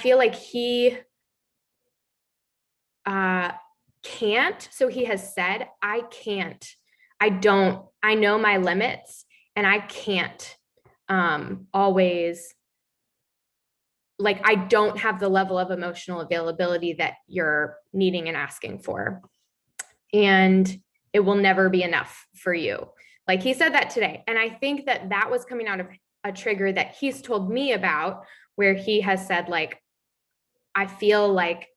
H: feel like he can't, so he has said, I can't, I know my limits and I can't always, like, I don't have the level of emotional availability that you're needing and asking for. And it will never be enough for you. Like he said that today. And I think that was coming out of a trigger that he's told me about, where he has said, like, I feel like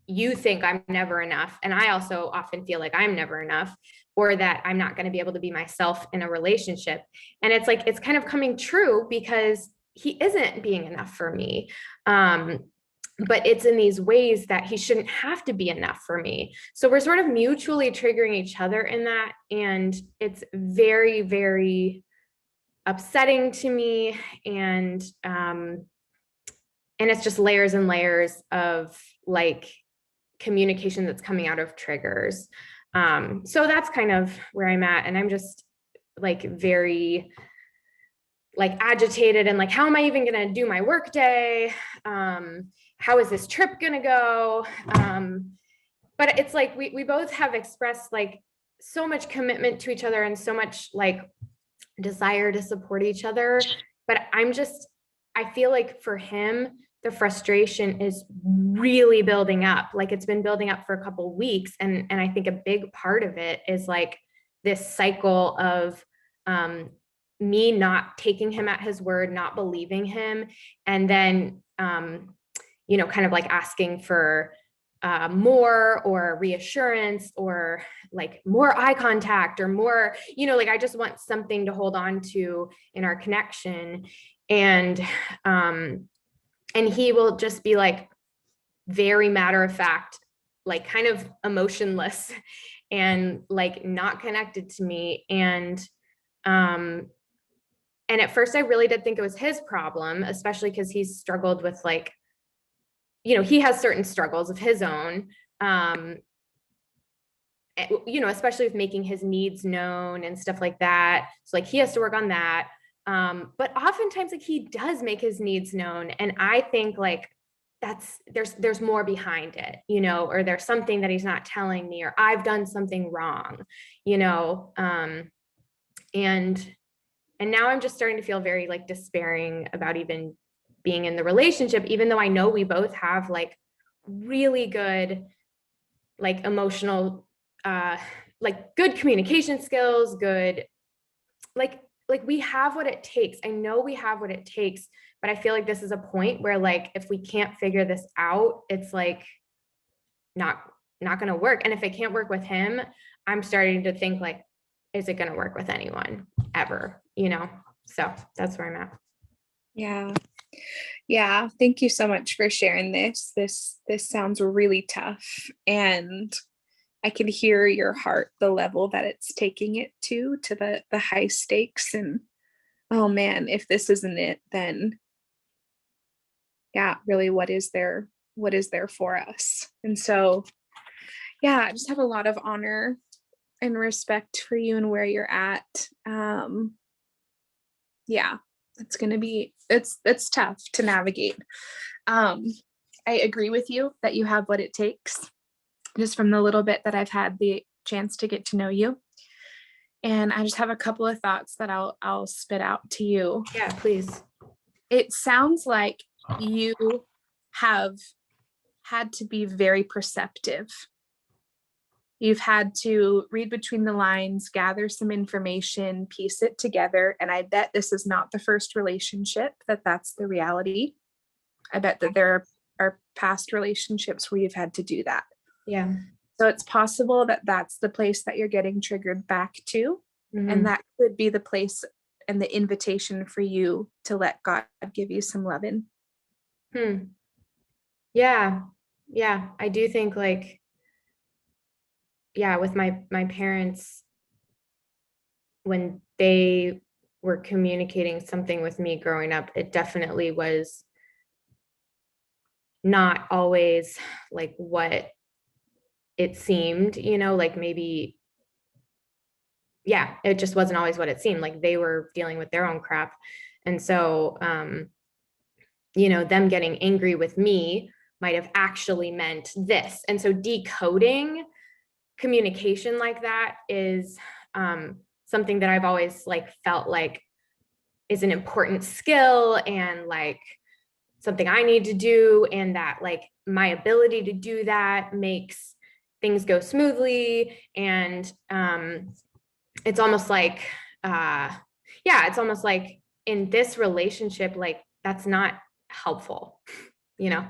H: you think I'm never enough. And I also often feel like I'm never enough, or that I'm not going to be able to be myself in a relationship. And it's like, it's kind of coming true because he isn't being enough for me. But it's in these ways that he shouldn't have to be enough for me. So we're sort of mutually triggering each other in that. And it's very, very upsetting to me. And it's just layers and layers of like communication that's coming out of triggers. So that's kind of where I'm at. And I'm just like very like agitated and like, how am I even going to do my work day? How is this trip going to go? But it's like, we both have expressed like so much commitment to each other and so much like desire to support each other. But I feel like for him, the frustration is really building up. Like it's been building up for a couple of weeks. And I think a big part of it is like this cycle of, me not taking him at his word, not believing him, and then, kind of like asking for more or reassurance or like more eye contact or more, like I just want something to hold on to in our connection. And he will just be like very matter of fact, like kind of emotionless and like not connected to me. And at first I really did think it was his problem, especially because he's struggled with like, he has certain struggles of his own. you know, especially with making his needs known and stuff like that. So like he has to work on that. But oftentimes like he does make his needs known. And I think like there's more behind it, you know, or there's something that he's not telling me, or I've done something wrong, you know. And now I'm just starting to feel very like despairing about even being in the relationship, even though I know we both have like really good, like emotional, like good communication skills, good, like we have what it takes. I know we have what it takes, but I feel like this is a point where like, if we can't figure this out, it's like not going to work. And if it can't work with him, I'm starting to think like, is it going to work with anyone ever, you know? So that's where I'm at.
B: Yeah. Yeah. Thank you so much for sharing this. This sounds really tough. And I can hear your heart, the level that it's taking it to the high stakes. And oh man, if this isn't it, then yeah, really, what is there for us? And so, yeah, I just have a lot of honor and respect for you and where you're at. Yeah, it's going to be, it's tough to navigate. I agree with you that you have what it takes, just from the little bit that I've had the chance to get to know you. And I just have a couple of thoughts that I'll spit out to you.
H: Yeah, please.
B: It sounds like you have had to be very perceptive. You've had to read between the lines, gather some information, piece it together. And I bet this is not the first relationship that's the reality. I bet that there are past relationships where you've had to do that.
H: Yeah.
B: So it's possible that that's the place that you're getting triggered back to.
H: Mm-hmm.
B: And that could be the place and the invitation for you to let God give you some loving.
H: Yeah. Yeah. I do think like, yeah, with my parents, when they were communicating something with me growing up, it definitely was not always like what it seemed, you know, like maybe, yeah, it just wasn't always what it seemed. Like they were dealing with their own crap. And so, you know, them getting angry with me might have actually meant this. And so decoding communication like that is something that I've always like felt like is an important skill and like something I need to do, and that like my ability to do that makes things go smoothly. And it's almost like it's almost like in this relationship, like that's not helpful, you know?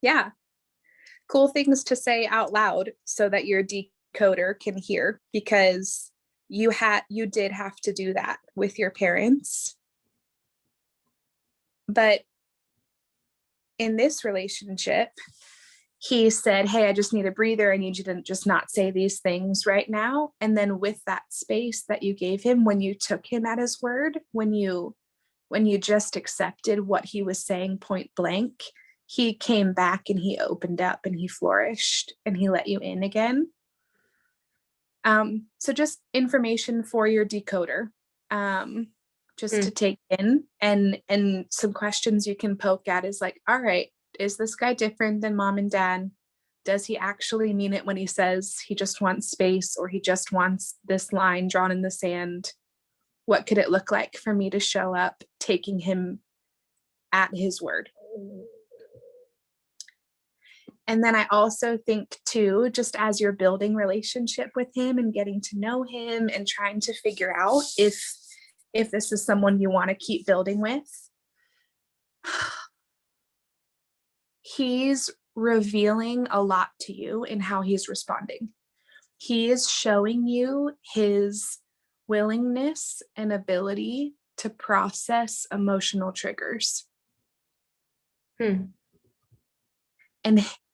B: Yeah. Cool things to say out loud so that your decoder can hear, because you did have to do that with your parents. But in this relationship, he said, hey, I just need a breather. I need you to just not say these things right now. And then with that space that you gave him, when you took him at his word, when you just accepted what he was saying point blank, he came back and he opened up and he flourished and he let you in again. So just information for your decoder, just to take in, and some questions you can poke at is like, all right, is this guy different than mom and dad? Does he actually mean it when he says he just wants space, or he just wants this line drawn in the sand? What could it look like for me to show up taking him at his word? And then I also think too, just as you're building relationship with him and getting to know him and trying to figure out if this is someone you want to keep building with, he's revealing a lot to you in how he's responding. He is showing you his willingness and ability to process emotional triggers. And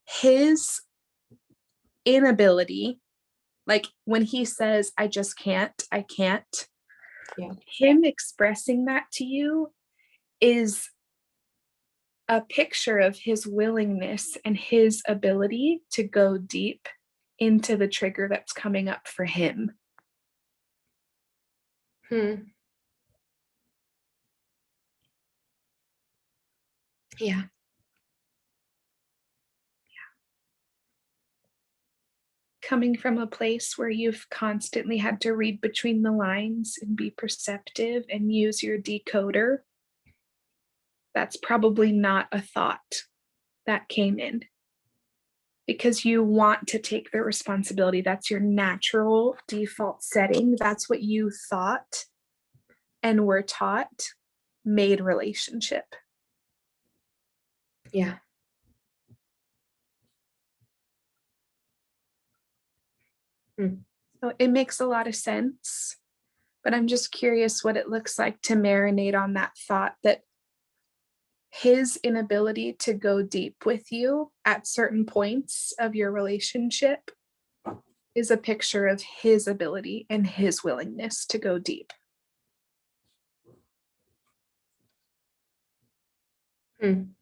B: his inability, like when he says, I just can't, I can't, him expressing that to you is a picture of his willingness and his ability to go deep into the trigger that's coming up for him.
H: Yeah.
B: Coming from a place where you've constantly had to read between the lines and be perceptive and use your decoder, that's probably not a thought that came in, because you want to take the responsibility. That's your natural default setting. That's what you thought and were taught made relationship.
H: Yeah.
B: So it makes a lot of sense, but I'm just curious what it looks like to marinate on that thought that his inability to go deep with you at certain points of your relationship is a picture of his ability and his willingness to go deep. And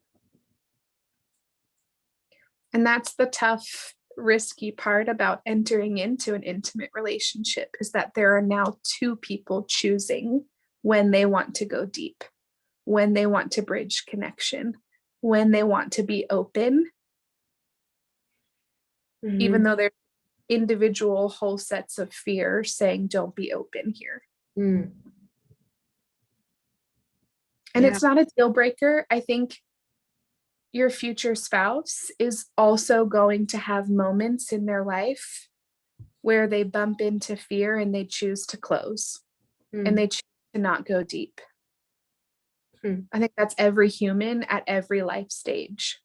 B: that's the tough, risky part about entering into an intimate relationship, is that there are now two people choosing when they want to go deep, when they want to bridge connection, when they want to be open, even though there's individual whole sets of fear saying, don't be open here. And it's not a deal breaker. I think your future spouse is also going to have moments in their life where they bump into fear and they choose to close and they choose to not go deep. I think that's every human at every life stage.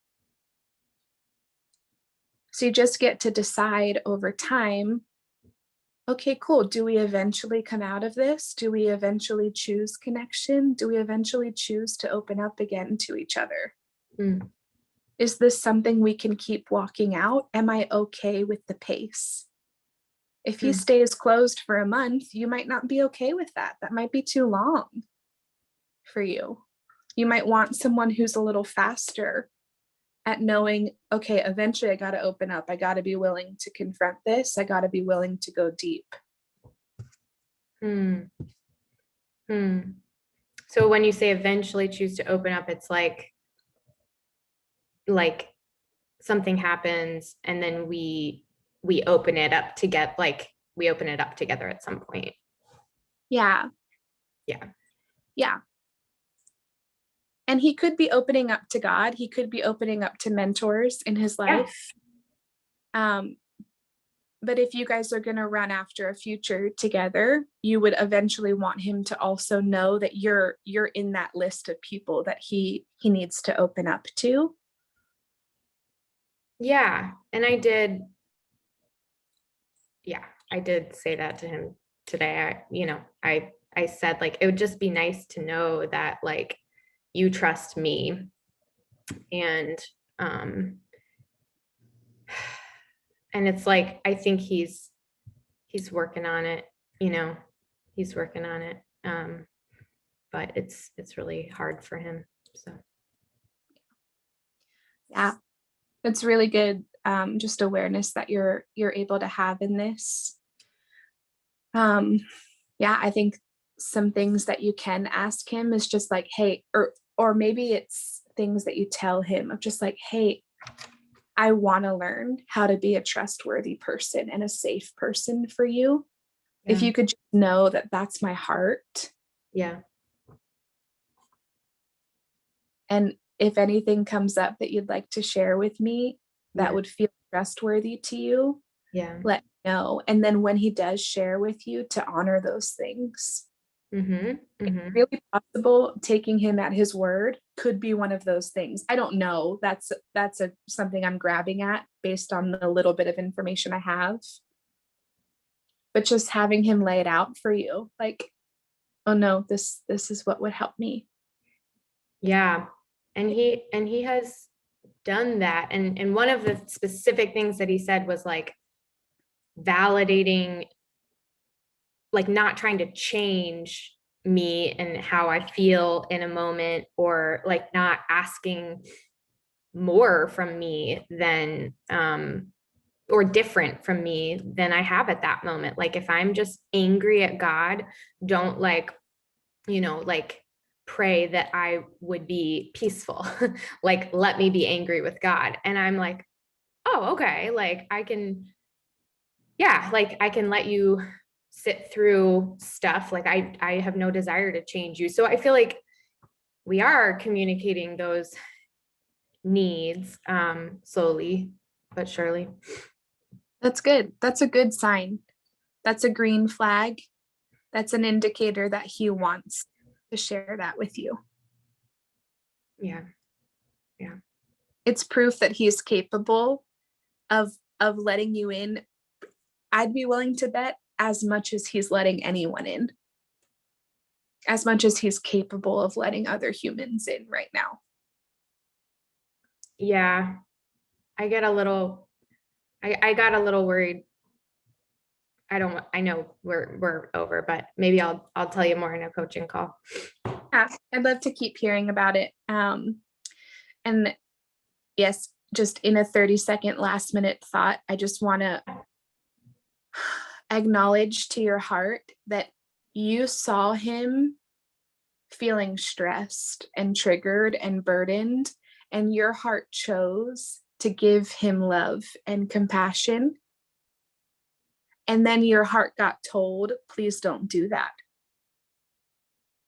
B: So you just get to decide over time, okay, cool. Do we eventually come out of this? Do we eventually choose connection? Do we eventually choose to open up again to each other? Is this something we can keep walking out? Am I okay with the pace? If he stays closed for a month, you might not be okay with that. That might be too long for you. You might want someone who's a little faster at knowing, okay, eventually I got to open up. I got to be willing to confront this. I got to be willing to go deep.
H: So when you say eventually choose to open up, it's like something happens and then we open it up to get, like, we open it up together at some point.
B: Yeah.
H: Yeah.
B: And he could be opening up to God. He could be opening up to mentors in his life. But if you guys are going to run after a future together, you would eventually want him to also know that you're in that list of people that he needs to open up to.
H: Yeah. And I did say that to him today. I said, like, it would just be nice to know that, like, you trust me. And it's like, I think he's working on it, he's working on it. But it's really hard for him. So
B: yeah, it's really good. Just awareness that you're able to have in this. I think some things that you can ask him is just like, hey, or maybe it's things that you tell him of just like, hey, I want to learn how to be a trustworthy person and a safe person for you. Yeah. If you could just know that that's my heart.
H: Yeah.
B: And if anything comes up that you'd like to share with me that would feel trustworthy to you, let me know. And then when he does share with you, to honor those things. It's really possible taking him at his word could be one of those things. I don't know. That's something I'm grabbing at based on the little bit of information I have. But just having him lay it out for you, like, oh no, this is what would help me.
H: Yeah. And he has done that. And one of the specific things that he said was, like, validating, like, not trying to change me and how I feel in a moment, or like not asking more from me than or different from me than I have at that moment. Like if I'm just angry at God, don't like, like pray that I would be peaceful. Like, let me be angry with God. And I'm like, oh, okay. Like I can, yeah, like I can let you sit through stuff. Like I have no desire to change you. So I feel like we are communicating those needs slowly but surely.
B: That's good. That's a good sign. That's a green flag. That's an indicator that he wants to share that with you.
H: Yeah.
B: It's proof that he's capable of letting you in. I'd be willing to bet as much as he's letting anyone in, as much as he's capable of letting other humans in right now.
H: Yeah. I got a little worried. I know we're over, but maybe I'll tell you more in a coaching call.
B: Yeah, I'd love to keep hearing about it. And yes, just in a 30-second last minute thought, I just want to acknowledge to your heart that you saw him feeling stressed and triggered and burdened, and your heart chose to give him love and compassion. And then your heart got told, please don't do that.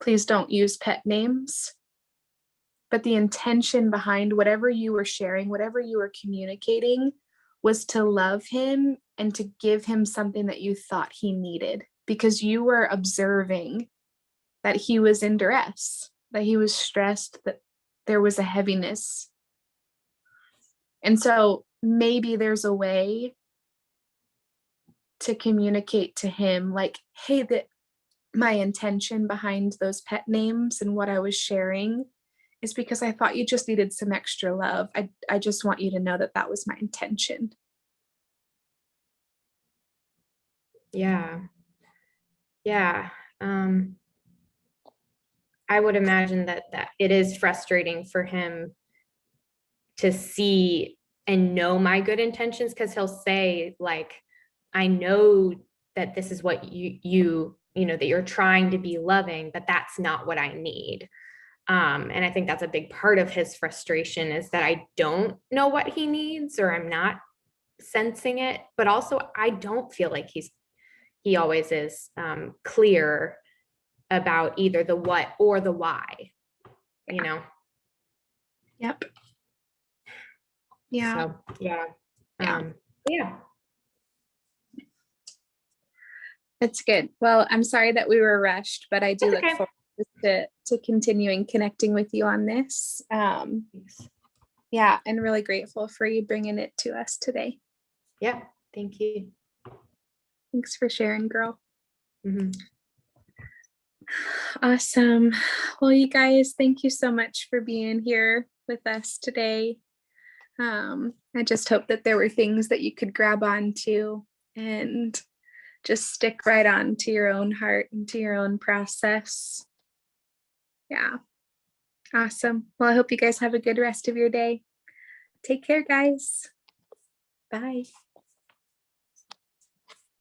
B: Please don't use pet names. But the intention behind whatever you were sharing, whatever you were communicating, was to love him and to give him something that you thought he needed, because you were observing that he was in duress, that he was stressed, that there was a heaviness. And so maybe there's a way to communicate to him, like, hey, that my intention behind those pet names and what I was sharing is because I thought you just needed some extra love. I just want you to know that that was my intention.
H: Yeah. I would imagine that it is frustrating for him to see and know my good intentions, because he'll say, like, I know that this is what you know, that you're trying to be loving, but that's not what I need. And I think that's a big part of his frustration, is that I don't know what he needs, or I'm not sensing it, but also I don't feel like he always is clear about either the what or the why, you know?
B: Yep. Yeah.
H: So, yeah. Yeah.
B: That's good. Well, I'm sorry that we were rushed, but I do
H: That's
B: look
H: okay.
B: forward to continuing connecting with you on this. Yeah, and really grateful for you bringing it to us today.
H: Yeah. Thank you.
B: Thanks for sharing, girl.
H: Mhm.
B: Awesome. Well, you guys, thank you so much for being here with us today. I just hope that there were things that you could grab onto and just stick right on to your own heart and to your own process. Yeah. Awesome. Well, I hope you guys have a good rest of your day. Take care, guys. Bye.